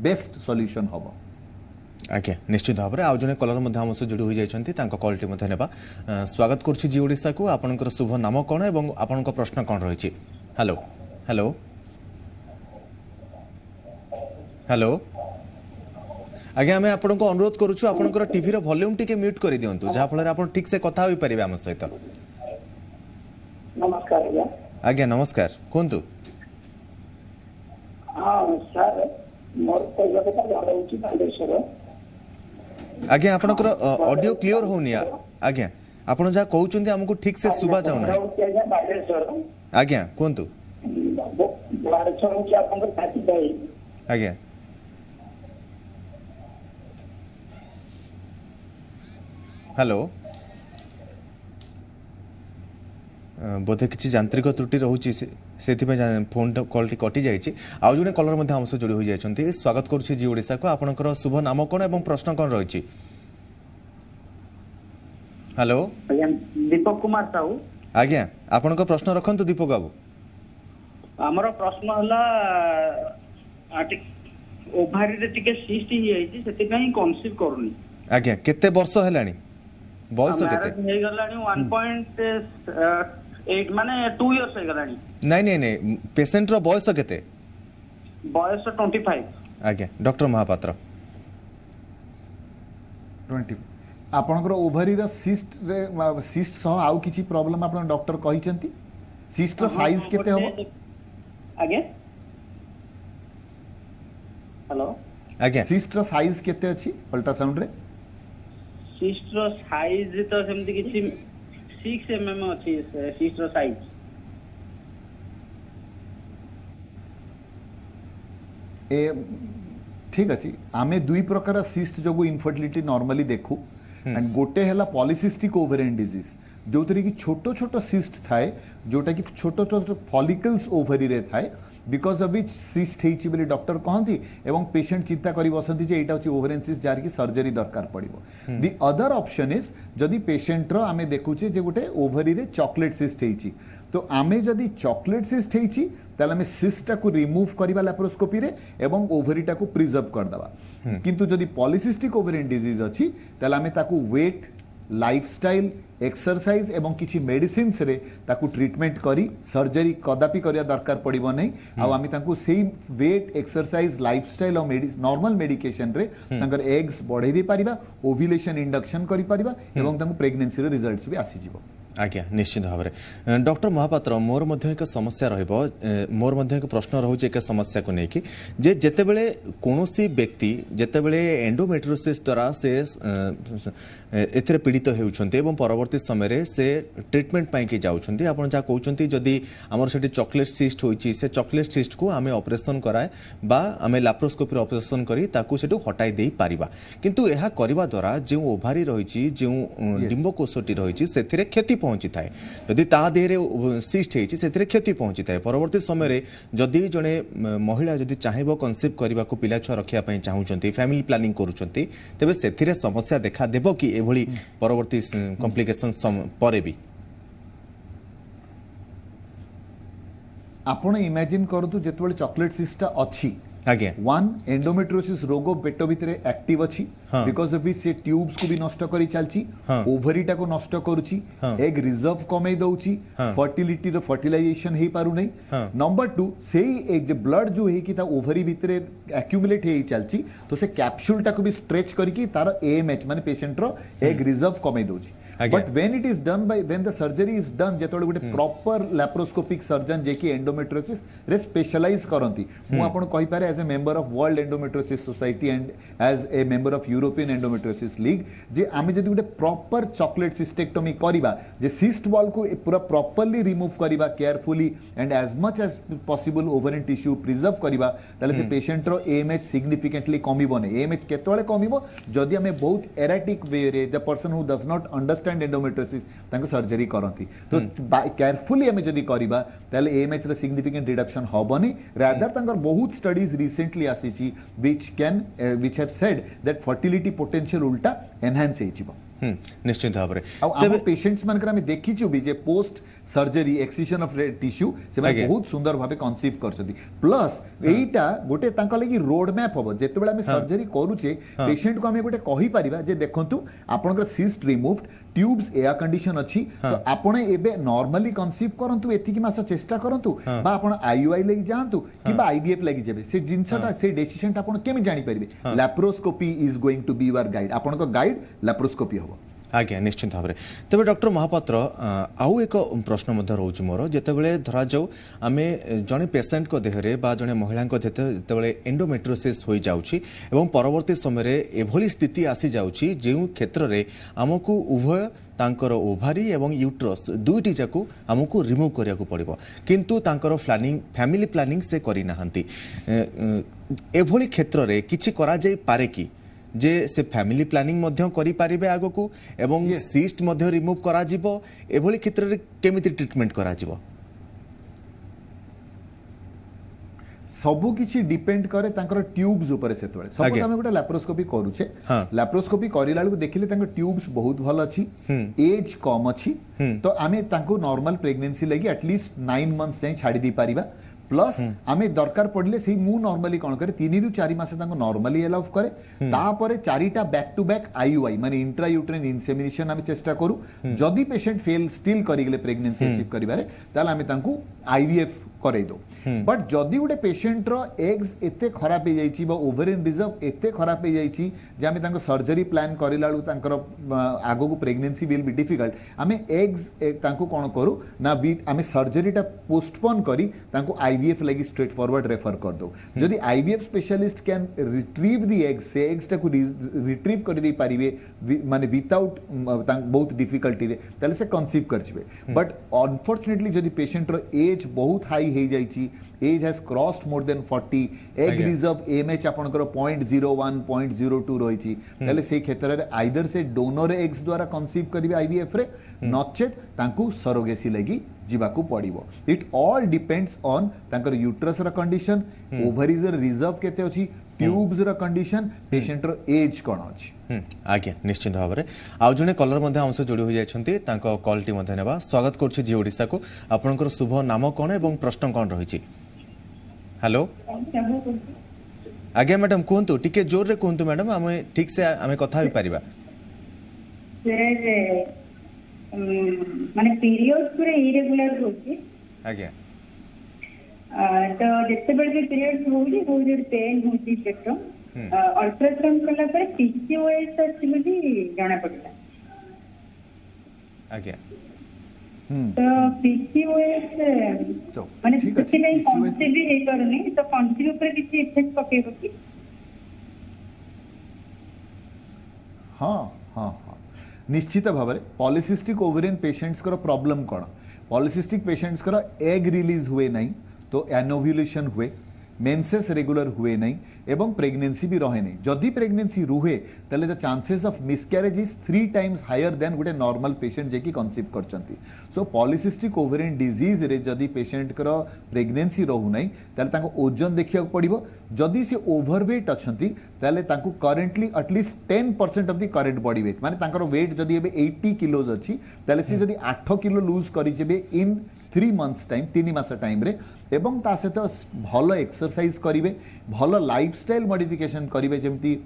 बेस्ट सॉल्यूशन हबो आज्ञा निश्चित भाव में आउ जने कलर आम सह जोड़ी होती कलटी नेबा स्वागत करुच्ची जी ओडिशा को आपनकर शुभ नाम कौन एवं आपण प्रश्न कौन रही। हेलो हेलो हेलो आज्ञा आम आपन को अनुरोध करुचु आपनकर टीवी रो वॉल्यूम टिके म्यूट कर दियंतु जहा फल आपन ठीक से कथा होई परिबे हम सहित। नमस्कार आज्ञा। आज्ञा नमस्कार कुंतु। हाँ सर मोर कहला कथा जड़ा होची बालेश्वर। आज्ञा आपनकर ऑडियो क्लियर होनी आज्ञा आपन जहा कहउचंती हमको ठीक से सुबा जाउ ना बालेश्वर। आज्ञा कुंतु। बालेश्वर होची आपनकर साथी भाई। आज्ञा हेलो बोधे किसी यांत्रिक त्रुटि रोचे से फोन कॉल कटि जाइए आउ जड़े कलर आम सह जोड़ी हो जाती स्वागत करुच्ची जी ओडिशा को आपनकर शुभ नाम कौन एवं प्रश्न कौन रही। हेलो दीपक कुमार साहू। आज्ञा आपनकर प्रश्न रखंतु दीपक बाबू। हमर प्रश्न हला ओभारी रे टिके सिस्ट ही आइछि सेति पई कन्सीव करूनी। आज्ञा केते वर्ष हेलानी बयस केते हे गलानी 1.8 माने 2 इयर्स हे गलानी। नहीं नहीं नहीं पेशेंट रो बयस केते बयस 25। आज्ञा डॉक्टर महापात्र 20 आपनकर ओभरी रो सिस्ट सह आउ किछि प्रॉब्लम आपन डॉक्टर कहिसंती सिस्ट रो साइज केते हो। आगे हेलो आज्ञा सिस्ट रो साइज केते अछि अल्ट्रासाउंड रे। सिस्ट रो साइज तो सेमति किछि 6 mm अछि सिस्ट रो साइज। ए ठीक अछि आमे दुई प्रकार सिस्ट जोगु इनफर्टिलिटी नॉर्मली देखु एंड गोटे हैला पॉलीसिस्टिक ओवेरियन डिजीज जो तरी की छोटो छोटो सिस्ट थाए जोटा की छोटो छोटो फॉलिकल्स ओवरी रे थाए बिकॉज ऑफ विच सिस्ट हेची बोली डॉक्टर कहती एवं पेशेंट चिंता करी बसंती जे एटा होची ओवरियन सिस्ट जार की सर्जरी दरकार पड़िबो। दी अदर ऑप्शन इज जदी पेशेंट रो आमे देखुचे जे गोटे ओवरी रे चॉकलेट सिस्ट हेची तो आमे जदी चॉकलेट सिस्ट हेची ताले आमे सिस्ट को रिमूव करिबा लैप्रोस्कोपी रे एवं ओवरी टा को प्रिजर्व कर दबा। किंतु जदी पॉलीसिस्टिक ओवरियन डिजीज अछि ताले आमे ताकू वेट लाइफस्टाइल एक्सरसाइज एवं किछि मेडिसिन्स रे ताकू ट्रीटमेंट करी सर्जरी कदापि करिया दरकार पड़िबो नै आ आमी ताकू सेम वेट एक्सरसाइज लाइफस्टाइल और नॉर्मल मेडिकेशन रे तांकर एग्स बढ़ाई दे परिबा ओव्युलेशन इंडक्शन करि परिबा एवं ताकू प्रेगनेंसी रे रिजल्ट्स भी आसी जिवो। आज्ञा निश्चित भाव में डॉक्टर महापात्र मोर मध्य एक समस्या रहिबो मोर मध्य एक प्रश्न रोचे एक समस्या को लेकिन जे जेतेबेले कोनोसी व्यक्ति जेतेबेले एंडोमेट्रियोसिस द्वारा से एथिरे पीड़ित हेउछन्ते एवं परवर्ती समय रे से ट्रीटमेंट पाई के जाउछन्ते आपण जा कहउछन्ते जदी हमर सेठी चॉकलेट सिस्ट होईची से चॉकलेट सिस्ट को आमे ऑपरेशन कराए बा आमे लैप्रोस्कोपी ऑपरेशन करी ताकू सेठू हटाई देई परिबा किंतु एहा करबा द्वारा जे ओभारी रहिची जे डिंबकोषटी रहिची सेथिरे क्षति पहुंची थाए जदि ता देहरे सिस्ट हेची सेथिरे क्षति पहुंची थाए परवर्ती समय रे जदि जने महिला जदि चाहेबो कन्सेप्ट करबा को पिला छुआ रखिया पई चाहउचंती फैमिली प्लानिंग करूचंती तबे सेथिरे समस्या देखा देबो कि एभली परवर्ती कॉम्प्लिकेशन परे भी आपण इमेजिन करतु जेतबेले चॉकलेट सिस्ट अछि आगे वन एंडोमेट्रियोसिस रोग पेट भितर एक्टिव अछि बिकॉज ऑफ से ट्यूब्स को भी नष्ट करी चलची ओवरीटा को नष्ट करूची एग रिजर्व कमे दउची फर्टिलिटी रो फर्टिलाइजेशन हे पारु नै नंबर 2 सेही एक जे ब्लड जो हे कि ता ओवरी भितर एक्युमुलेट हे चलची तो से कैप्सूल टा को भी स्ट्रेच करी तार एएमएच माने पेशेंट रो एग रिजर्व कमे दउची but when it is done by when the surgery is done जेतोले गोटे प्रॉपर लैप्रोस्कोपिक सर्जन जे कि एंडोमेट्रियोसिस रे स्पेशलाइज करंती मु आपन कहि पारे as a member of World Endometriosis Society and as a member of European Endometriosis League जे आमे जदि गोटे प्रॉपर चॉकलेट सिस्टेक्टोमी करिबा जे सिस्ट वॉल को पूरा प्रॉपर्ली रिमूव करिबा carefully and as much as possible ovarian tissue preserve करिबा ताले से पेशेंट रो एएमएच सिग्निफिकेंटली कमिबो नै एएमएच केतोले कमिबो जदि आमे बहुत एराटिक वे रे the person who does not understand endometriosis तांको सर्जरी करंती तो केयरफुली हमें जदी करिबा ताले एएमएच रे सिग्निफिकेंट रिडक्शन होबनी रादर तांकर बहुत स्टडीज रिसेंटली आसीची which have said that fertility potential उल्टा एनहांस हेचिबो निश्चित भाव में पेशेंट्स मानकर आमे देखिछु भी जे post surgery excision of tissue से आगे। बहुत सुंदर भाबे कन्सीव करछथि प्लस एईटा गोटे तांका लागि रोड मैप हबो जेतेबेला हम सर्जरी करूचे पेशेंट को हम गोटे कहि परिबा जे देखंतु आपनकर cyst removed tubes air condition अछि तो आपण एबे नॉर्मली कन्सीव करंतु एतिकी मास चेष्टा करंतु बा आपण आईयूआई लागि जांतु कि बा आईवीएफ लागि जेबे से जिंसटा से डिसीजन आपण केमि जानि परिबे laparoscopy is going to be your guide आपनकर गाइड लैप्रोस्कोपी हबो आज्ञा निश्चित भाव में तेज डॉक्टर महापात्र आउ एक प्रश्न रोच मोर जितेबाला धरा जाऊ आम जड़े पेसेंट को देहरे बा जड़े महिला जितेबाला एंडोमेट्रोसिस हो जाउछि एवं परवर्ती समय एभली स्थिति आसी जाउछि जो क्षेत्र में आमको उभय तांकर ओभारी एवं यूट्रस दुईटी जाकू आमको रिमूव करिया को पड़िबो किंतु तांकर प्लानिंग फैमिली प्लानिंग से करि नाहंती एभली क्षेत्र में किछि करा जाय पारे कि जे से फैमिली प्लानिंग मध्य करि पारिबे आगो को एवं सिस्ट मध्य रिमूव करा जिवो एभली क्षेत्र रे केमिति ट्रीटमेंट करा जिवो सबु किछि डिपेंड करे तांकर ट्यूब्स ऊपर सेतबे सपोज हम गोटे लैप्रोस्कोपी करूचे लैप्रोस्कोपी करिला बेलू देखिले तांकर ट्यूब्स बहुत भल अछि एज कम अछि तो आमे तांको नॉर्मल प्रेगनेंसी लागि एटलीस्ट 9 मंथ्स जाय छाडी दी पारिबा प्लस आमे दरकार पड़ले से मु नॉर्मली कोन करे 3 रु 4 मास तांको नॉर्मली अलाउ करे तापरे चारिटा बैक टू बैक आईयूआई माने इंट्रा यूट्राइन इंसेमिनेशन आमे चेष्टा करू जदी पेशेंट फेल स्टिल करिगले प्रेगनेंसी अचीव करिबारे ताले आमे तांको आईवीएफ करे दो बट जदी गुटे पेशेंट रो एग्स एते खराब हो जाईची बा ओवरियन रिजर्व एते खराब हो जाईची जे आमे तांको सर्जरी प्लान करिलाळू तांकर आगो को प्रेगनेंसी विल बी डिफिकल्ट आमे एग्स तांको कोन करू ना आमे सर्जरीटा पोस्टपोन करी तांको आईवीएफ लगी स्ट्रेट फॉरवर्ड रेफर कर दो जदि IVF specialist can retrieve the eggs से एग्स टाको रिट्रीव कर दे पारिबे माने विदाउट बहुत डिफिकल्टी रे तले से कंसीव करछबे बट अनफॉर्चूनेटली जदि पेशेंट रो एज बहुत हाई हे जाईची age has crossed more than 40 egg reserve MH आपनकर 0.01 0.02 रहिची तले से क्षेत्र रे आइदर से डोनर एग्स द्वारा कंसीव करिवे आईवीएफ रे नचेत तांकू सरोगेसी लगी जीवाकू पड़िबो इट ऑल डिपेंड्स ऑन तांकर यूट्रस रा कंडीशन ओवरीज रा रिजर्व केते अछि ट्यूब्स रा कंडीशन पेशेंट रो एज कोन अछि आज्ञा निश्चित भाव में आउ जने कलर मध्य हमसे जोड़ी हो जाइछंती तांको कॉल टी मध्य नेबा स्वागत करछि जी ओडिसा को आपनकर शुभ नाम कोन एवं प्रश्न कोन रहिछि हेलो आज्ञा मैडम कहतु टिके जोर रे कहतु मैडम आम ठीक से आम कथा हो पारिबा माने पीरियड्स पूरे इरेगुलर होची आज्ञा तो जत्ते बेर जे पीरियड्स होची बहुत जोर पेन होची पेट अल्ट्रासाउंड कला पर पीसीओएस एक्चुअली जाना पड़ता आज्ञा तो पीसीओएस माने किछि नहीं कॉन्सेप्ट भी हे करने तो कॉन्सेप्ट ऊपर किछि इफेक्ट पकेबो कि हां हां निश्चित भाव में पॉलिसिस्टिक ओवेरियन पेशेंट्स को प्रॉब्लम कौन पॉलिसिस्टिक पेशेंट्स को एग रिलीज हुए नहीं तो एनोव्यूलेशन हुए मेंसेस रेगुलर हुए नहीं एवं प्रेगनेंसी भी रहे नहीं जदि प्रेगनेंसी रुहे तले the chances of miscarriage is 3 times higher than गुटे नॉर्मल पेशेंट जे की कंसीव करचंती सो पॉलिसिस्टिक ओवेरियन डिजीज रे जदि पेशेंट कर प्रेगनेंसी रहू नहीं तले ताको ओजन देखिया पड़िबो जदि से ओवरवेट अछंती तले ताको currently at least 10% of the current body weight माने ताकर वेट जदि एबे 80 किलोज अछि तले से जदि 8 किलो लूज करि जेबे इन 3 मंथ्स टाइम 3 मास टाइम रे एवं ता सहित भल एक्सरसाइज करिवे भल लाइफस्टाइल मॉडिफिकेशन करिवे जेमती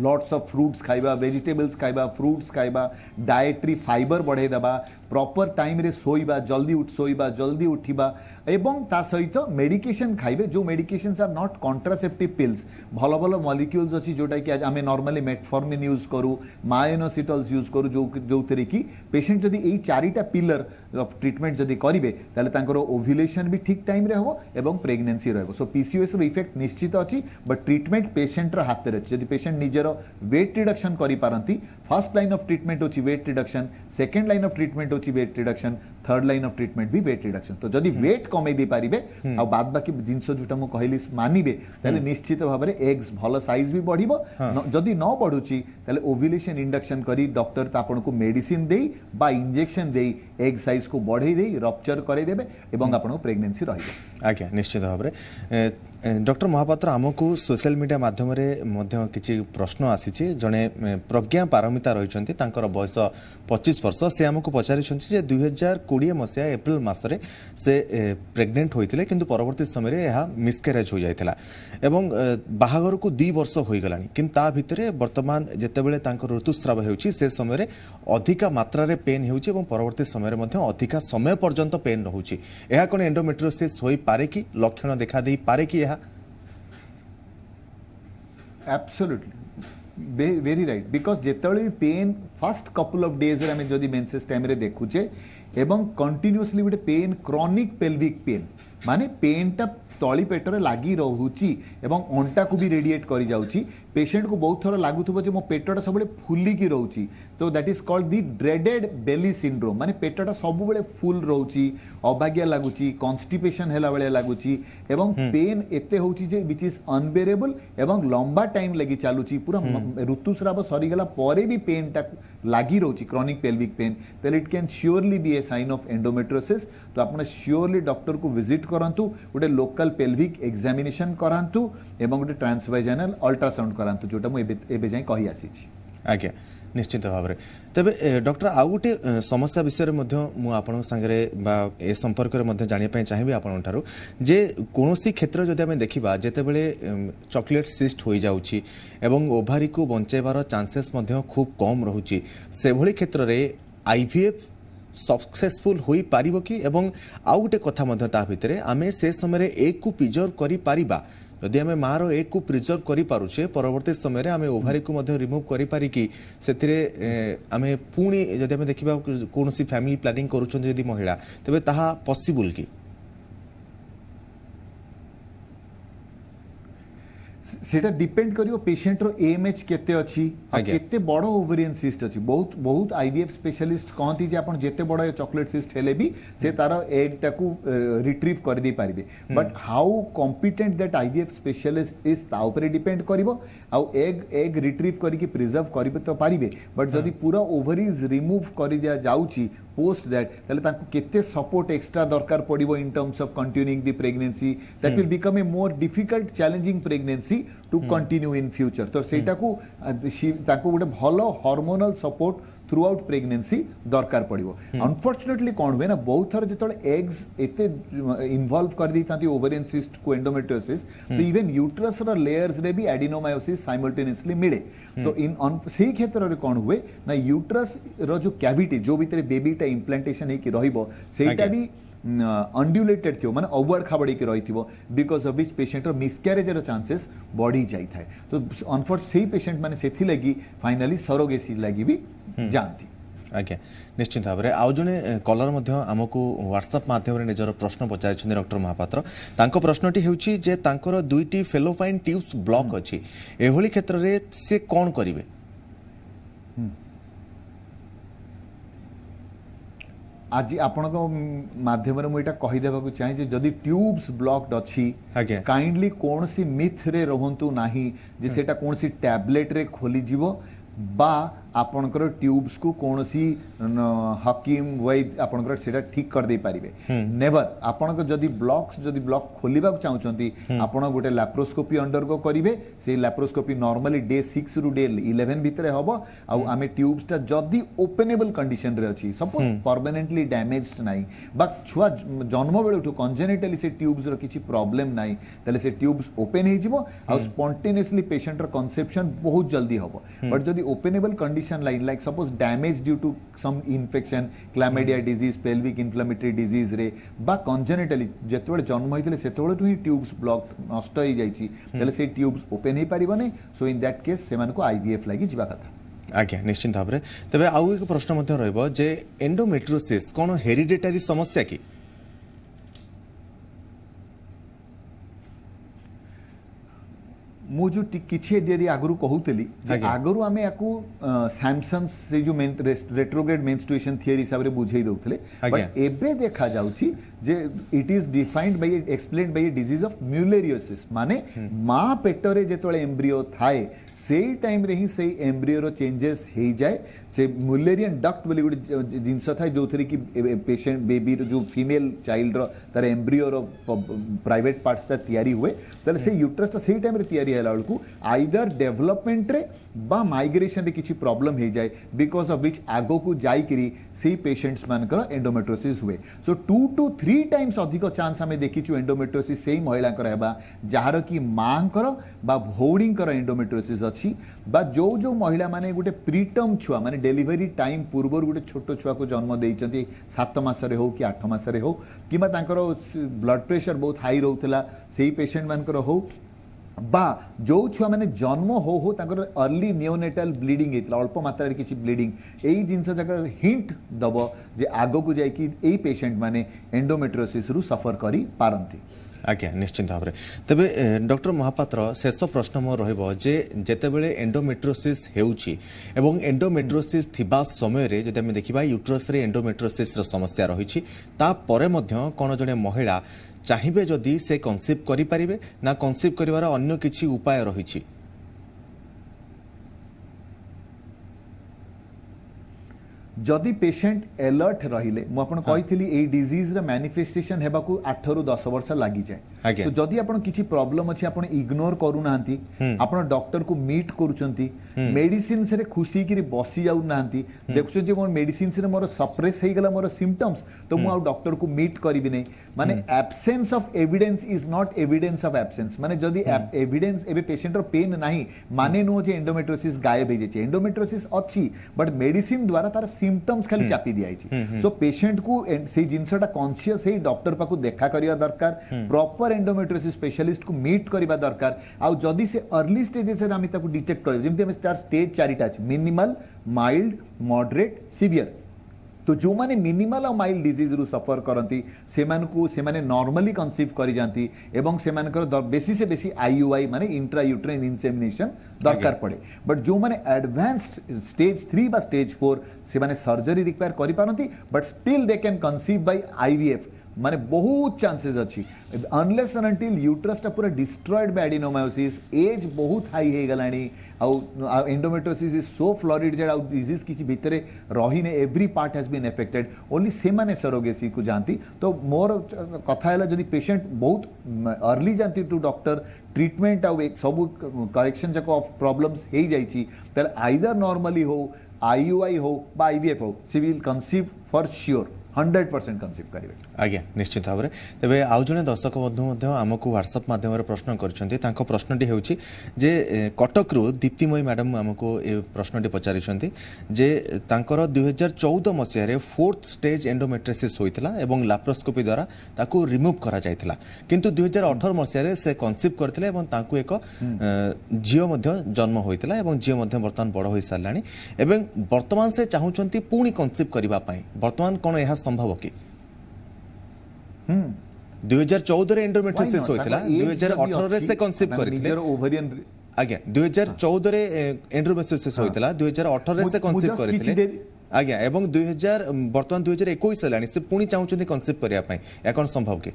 लॉट्स ऑफ फ्रूट्स खाइबा वेजिटेबल्स खाइबा फ्रूट्स खाइबा डायट्री फाइबर बढ़ाई देबा प्रॉपर टाइम रे सोइबा जल्दी उठिबा एवं ता सहित मेडिकेशन खाइबे जो medications are not contraceptive pills भल भल मॉलिक्यूल्स अछि जोटा कि आमे नॉर्मली मेटफॉर्मिन यूज करू मायोनोसिटल्स यूज करू जो थेरे कि पेशेंट जदी एई चारिटा पिलर ऑफ ट्रीटमेंट जदी करिवे ताले तांकर ओव्युलेशन भी ठीक टाइम रे होबो एवं प्रेगनेंसी रहबो सो पीसीओएस रो इफेक्ट निश्चित अछि बट ट्रीटमेंट पेशेंट रो हाथ रे जदी पेशेंट निजर वेट रिडक्शन करि पारंती फर्स्ट लाइन ऑफ ट्रीटमेंट अछि weight reduction second line of treatment अछि weight reduction third line of treatment भी वेट रिडक्शन तो जदी वेट कमे दे पारिबे आ बाद बाकी जिंस जोटा मु कहली मानिबे ताले निश्चित भाव में एग्स भल साइज भी बढ़िबो जदी न बढ़ुची ताले ओव्युलेशन इंडक्शन करी डॉक्टर ता आपन को मेडिसिन देई बा इंजेक्शन देई एग साइज को बढ़ाई देई रप्चर करे देबे एवं आपन प्रेगनेंसी रहिबो आज्ञा निश्चित भाव में डॉक्टर महापात्र आमको सोशल मीडिया माध्यम किसी प्रश्न आसी जड़े प्रज्ञा पारमिता रही बयस 25 वर्ष से आमको पचारि 2020 मसीहा एप्रिल मसरे से प्रेग्नेंट होते किंतु परवर्ती समय यह मिसकैरेज हो जाता एवं बाहागर को 2 वर्ष हो गला कि भितर बर्तमान जितेबले ऋतुस्राव होची से समय अधिका मात्रा पेन होची एवं परवर्ती समय अधिका समय पर्यंत पेन रोची यह कौन एंडोमेट्रियोसिस हो पारे कि लक्षण देखा दे पारे कि एब्सोल्युटली वेरी राइट बिकॉज जितेबाला pain first couple of days रे हमें जदि मेंसेस टाइम रे देखुचे एवं कंटिन्यूअसली गोटे पेन क्रॉनिक पेल्विक पेन माने पेन टा तली पेटर लगी रोची एवं अंटा को भी रेडिएट कर जाउची पेशेंट को बहुत थर लगुव जो मो पेटटा सब फुलिकी रोची तो that is called the dreaded belly syndrome माने पेटटा सब बेले फुल रोची अबाग्या लगुची कॉन्स्टिपेशन हैला बेले लगुची एवं पेन एते होची जे विच इज अनबेरेबल एवं लंबा टाइम लगी चालुची पूरा ऋतुस्राव सरीगला परे भी पेन टा लगी रोची chronic pelvic pain then it can surely be a sign of endometriosis तो आपने श्योरली डॉक्टर को विजिट करंतु गोटे लोकल पेल्विक एग्जामिनेशन करांतु एवं गोटे ट्रांसवाइजाइनल अल्ट्रासाउंड करांतु जोटा मु एबे जाय कहि आसी छी आज्ञा निश्चित भाव में तेरे डॉक्टर आउ गोटे समस्या विषय में आपण सागरे ए संपर्क में जानापी चाहिए आपंठू जे कौन क्षेत्र जदि आम देखा जितेबले चॉकलेट सिस्ट हो जाऊँगी एवं ओभारी को बचाइबार चांसेस खूब कम रोचे से भली क्षेत्र में आईवीएफ सक्सेसफुल हो पारिबो कि एवं आउ गोटे कथा भितर आम से समय एक को प्रिजर्व करि पारिबा यदि आम मार एक को प्रिजर्व करि पारुछे परवर्ती समय आम ओभारी को रिमूव करि पारि कि सेथिरे आम पुणी जदि आम देखिबा कौन फैमिली प्लानिंग करूछन यदि महिला तेबे ताहा पॉसिबल कि सेटा डिपेंड करियो पेशेंट रो एएमएच केते अछि आ केते बड़ो ओवेरियन सिस्ट अछि बहुत आईवीएफ स्पेशलिस्ट कहती जे आपण जेते बड़ो चॉकलेट सिस्ट हेले भी से तारो एग टाकू रिट्रीव कर दे पारिबे but how competent that IVF specialist is ता ऊपर डिपेंड करिवो आ एग रिट्रीव करी कि प्रिजर्व करिबे तो पारिबे बट जदी पूरा ओवरीज रिमूव करि दिया जाउची पोस्ट दैट ताले ताको केते सपोर्ट एक्स्ट्रा दरकार पड़िबो in terms of continuing the pregnancy that will become a more difficult challenging pregnancy to continue in future तो सेटा को ताको गोटे भलो hormonal support throughout pregnancy दरकार पड़िबो अनफॉर्चुनेटली कौन हुए ना बहुत थर जो एग्स एते इन्वॉल्व कर दी था ओवेरियन सिस्ट को एंडोमेट्रियोसिस तो इवन यूट्रस रो लेयर्स रे भी एडिनोमायोसिस साइमल्टेनियसली मिले तो इन से क्षेत्र में कौन हुए ना यूट्रस रो जो कैविटी जो भीतर बेबीटा इम्प्लांटेशन है कि रहिबो सेटा भी अनड्यूलेटेड थी माने अवॉर्ड खाबड़ी के रही थी because of which patient miscarriage chances बढ़ी जाए तो अनफॉर्चुनेट से पेशेंट माने सेथि लगी फाइनली सरोगेसी लगी भी जानती आज्ञा निश्चित भाव में आउ जड़े कलर आमको व्हाट्सएप माध्यम निजर प्रश्न पचारि डॉक्टर महापात्र तांको प्रश्नटी होउछि जे तांकर 2टी फेलोफाइन ट्यूब्स ब्लॉक अछि एभली क्षेत्र रे से कौन करिवे आज आपण माध्यम मुझे कहीदेवा चाहिए जदि ट्यूब्स ब्लॉक्ड अच्छी काइंडली कौन सी मिथ रे रहंतु नाही जे सेटा कौन सी टैबलेट रे खोली जीवो बा आपणकर ट्यूब्स को कौन सी हकीम वैद आपणकर सेटा ठीक कर दे पारिबे नेवर आपणक जदि ब्लॉक खोलिबा चाहउचंती आपण गोटे लैप्रोस्कोपी अंडरगो करिवे से लैप्रोस्कोपी नॉर्मली डे 6 रु डे 11 भितरे हबो आ आमे ट्यूब्स ता जदि ओपनेबल कंडीशन रे अछि सपोज परमानेंटली डैमेज्ड नाही बा छुआ जन्म बेलुठु कंजेनिटली से ट्यूब्स रो किछि प्रॉब्लम नाही तले से ट्यूब्स ओपन हे जिवो आ स्पॉन्टेनियसली पेशेंट रो कंसेप्शन बहुत जल्दी हबो बट जदि openable condition like suppose damage due to some infection chlamydia disease pelvic inflammatory disease रे बा congenitally जेतेबेले जन्म होइतले सेतेबेले ही ट्यूब्स ब्लॉक नष्ट हो जाइछि तले से ट्यूब्स ओपन हे पारिबने सो इन दैट केस सेमान को आईवीएफ लागि जिबा कथा आज्ञा निश्चित भाव में तेरे आउ एक प्रश्न रहिबो जे एंडोमेट्रियोसिस कोन हेरिडिटरी समस्या की मु जो किछि डेरी आगरु कहूतली आगरु आमे याकू सैमसंस से जो रेट्रोग्रेड मेंस्ट्रुएशन थियरी हिसाब रे बुझेई दउतले बट एबे देखा जाउची जे it is defined by explained by disease of mullerianosis माने मां पेटरे जेतोले एम्ब्रियो थाए से टाइम रे ही से एम्ब्रियो रो चेंजेस हो जाए से मुलेरियन डक्ट बोली गोटे जिनस था जो थी कि पेशेंट बेबी जो फीमेल चाइल्ड रो तार एम्ब्रियो रो प्राइवेट पार्ट्स ता तैयारी हुए ताले से यूट्रस ता से टाइम रे तैयारी हैला बेलकू आइदर डेवलपमेंट रे बा माइग्रेशन रे किछि प्रॉब्लम हो जाए बिकॉज ऑफ विच आगो को जाई करी से पेशेंट्स मानकर एंडोमेट्रोसिस हुए सो 2 to 3 टाइम्स अधिक चांस हमें देखिछु एंडोमेट्रोसिस सेही महिला कर हेबा जहार की मां कर बा भौणी कर एंडोमेट्रोसिस अछि बा जो जो महिला माने गुटे प्रीटर्म छुआ माने डेलीवरी टाइम पूर्व गुटे छोट छुआ को जन्म देइचंती 7 मास रे हो कि 8 मास रे हो किबा तांकर ब्लड प्रेशर बहुत हाई रहउतला सेही पेशेंट मानकर हो बा जो छुआ मैंने जन्म हो तांकर अर्ली नियोनेटाल ब्लीडिंग हेतला अल्प मात्रा किछि ब्लीडिंग एई जिंस जका हिंट दबो जे आगो को जाय कि एई पेशेंट माने एंडोमेट्रियोसिस रु सफर करी पारंती आज्ञा निश्चिंत भाव तेबे डॉक्टर महापात्र शेष प्रश्न मोर रहिबो जे जेतेबेले एंडोमेट्रियोसिस हेउची एवं एंडोमेट्रियोसिस थिबा समय रे जदि हम देखिबा यूट्रस रे एंडोमेट्रियोसिस रो समस्या रहिछि ता परे मध्य कोन जने महिला चाहिए जदि से कनसीव करि परिबे ना कनसीव करिवार अन्य किछि उपाय रहिछि जदि पेशेंट अलर्ट रहिले मु आपण कहिथिली ए डिजीज रे मैनिफेस्टेशन हेबा को 8 रु 10 वर्ष लागि जाय तो जदि आपण किछि प्रॉब्लम अछि आपण इग्नोर करू नांती आपण डॉक्टर को मीट करूचंती मेडिसिन से खुशी कि बसी जाऊ नांती देखछो जे मोर मेडिसिन से मोर सप्रेस हे गेला मोर सिम्पटम्स तो मु आ डॉक्टर को मीट करिबि नै माने absence of evidence is not evidence of absence माने जदि एविडेंस एबे पेशेंट रो पेन नाही माने नो जे एंडोमेट्रियोसिस गायब हे जे एंडोमेट्रियोसिस अछि बट मेडिसिन द्वारा तार सिम्पटम्स खाली चापी दिया सो पेशेंट को से जिनसटा कॉन्शियस है डॉक्टर पाको देखा करिया दरकार प्रॉपर एंडोमेट्रियोसिस स्पेशलिस्ट को मीट करिबा दरकार आ जदी से अर्ली स्टेजेस रे हम ताको डिटेक्ट करियो जेमते हम स्टार स्टेज 4टा अछि मिनिमल माइल्ड मॉडरेट सीवियर तो जो माने मिनिमल और माइल्ड डिजीज रु सफर करती से माने नॉर्मली कंसीव करी जाती एवं से मानकर बेसी से बेसी आईयूआई माने इंट्रा यूट्राइन इंसेमिनेशन दरकार पड़े बट जो माने एडवांस्ड स्टेज 3 बा स्टेज 4 से माने सर्जरी रिक्वायर करि पारंती but still they can conceive by IVF माने बहुत चांसेस अच्छी अनलेस एंड अनटिल यूट्रस टा पूरा डिस्ट्रॉयड बाय एडिनोमायोसिस एज बहुत हाई हे गलानी आउ एंडोमेट्रियोसिस इज सो फ्लोरिड जे आउ डिजीज किछि भितरे रही ने every part has been affected only से माने सरोगेसी को जानती तो मोर कथा हैला जदी पेशेंट बहुत अर्ली जानती टू डॉक्टर ट्रीटमेंट आउ एक सब करेक्शन जक ऑफ प्रॉब्लम्स हे जाईची त आइदर नॉर्मली हो आईयूआई हो बा आईवीएफ हो she will conceive for sure 100% conceive करेंगे आज्ञा निश्चित भाव में तेरे आउ जड़े दर्शक बंधु आमको व्हाट्सएप माध्यम प्रश्न कर प्रश्नटी हूँ जे कटक रु दीप्तिमयी मैडम आमको ये प्रश्नटी पचारि जे तांकर 2014 मसीह 4th स्टेज एंडोमेट्रियोसिस होता और लैप्रोस्कोपी द्वारा ताकू रिमूव करा जायतिला किंतु 2018 मसीह से कंसीव करथिले एवं ताकू एक झियो मध्य जन्म होइतिला एवं झियो मध्य वर्तमान बड़ हो साराणी एवं वर्तमान से चाहूचंती पुणी कंसीव करबा पई वर्तमान कोन यह संभव कि 2014 रे एंडोमेट्रियोसिस होइतिला 2018 रे से कंसीव करथिले ओवरियन आज्ञा 2014 रे एंडोमेट्रियोसिस होइतिला 2018 रे से कंसीव करथिले आज्ञा एवं 2000 वर्तमान 2021 हलानी से पुणी चाहूचंती कंसीव करिया पई या कोन संभव कि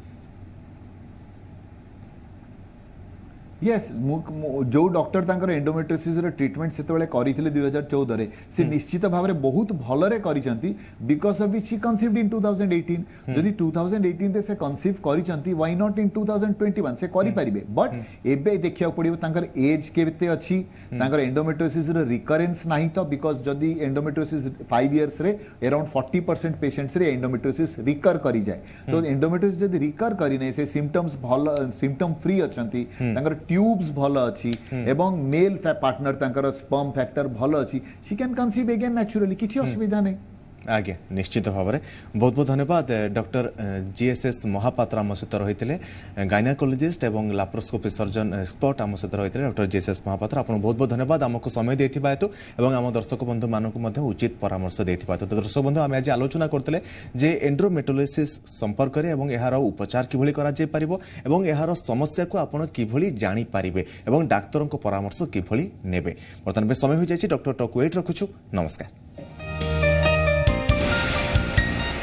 यस जो डॉक्टर तांकर एंडोमेट्रियोसिस रे ट्रीटमेंट सेतेबेले करिथिले 2014 रे से निश्चित भाव में बहुत भलरे करिसंती because of which he conceived in 2018 जदी 2018 रे से कंसीव करिसंती व्हाई नॉट इन 2021 से करि परिबे बट एबे देखिया पड़िबो तांकर एज केते अछि तांकर एंडोमेट्रियोसिस रे रिकरेंस नाही तो बिकॉज जदी एंडोमेट्रियोसिस 5 इयर्स रे अराउंड 40% पेशेंट्स रे एंडोमेट्रियोसिस रिकर करि जाय तो एंडोमेट्रियोसिस जदी रिकर करि नै से सिम्पटम्स भल सिम्पटम फ्री अछंती तांकर ट्यूब्स भल अच्छी एवं मेल पार्टनर तांकर स्पर्म फैक्टर भल अच्छी she can conceive again naturally किछि असुविधा नहीं आज्ञा निश्चित भाव में बहुत बहुत धन्यवाद डॉक्टर जीएसएस महापात्र आम सहित रही गायनाकोलॉजिस्ट एवं लैप्रोस्कोपी सर्जन एक्सपर्ट आम सहित रही डॉक्टर जीएसएस महापात्र आपको बहुत बहुत धन्यवाद आमको समय देथिबा हेतु एवं आम दर्शक बंधु मानक उचित परामर्श देथिबा हेतु दर्शक बंधु आम आज आलोचना करते जे एंडोमेट्रियोसिस संपर्क में एवं यार उपचार किभली करा जाय परिबो एवं यार समस्या को आपण किभली जानि पारिबे एवं डाक्तरक परामर्श किभली नेबे वर्तमान समय हो जाय डॉक्टर टॉक वेट रखुछु नमस्कार।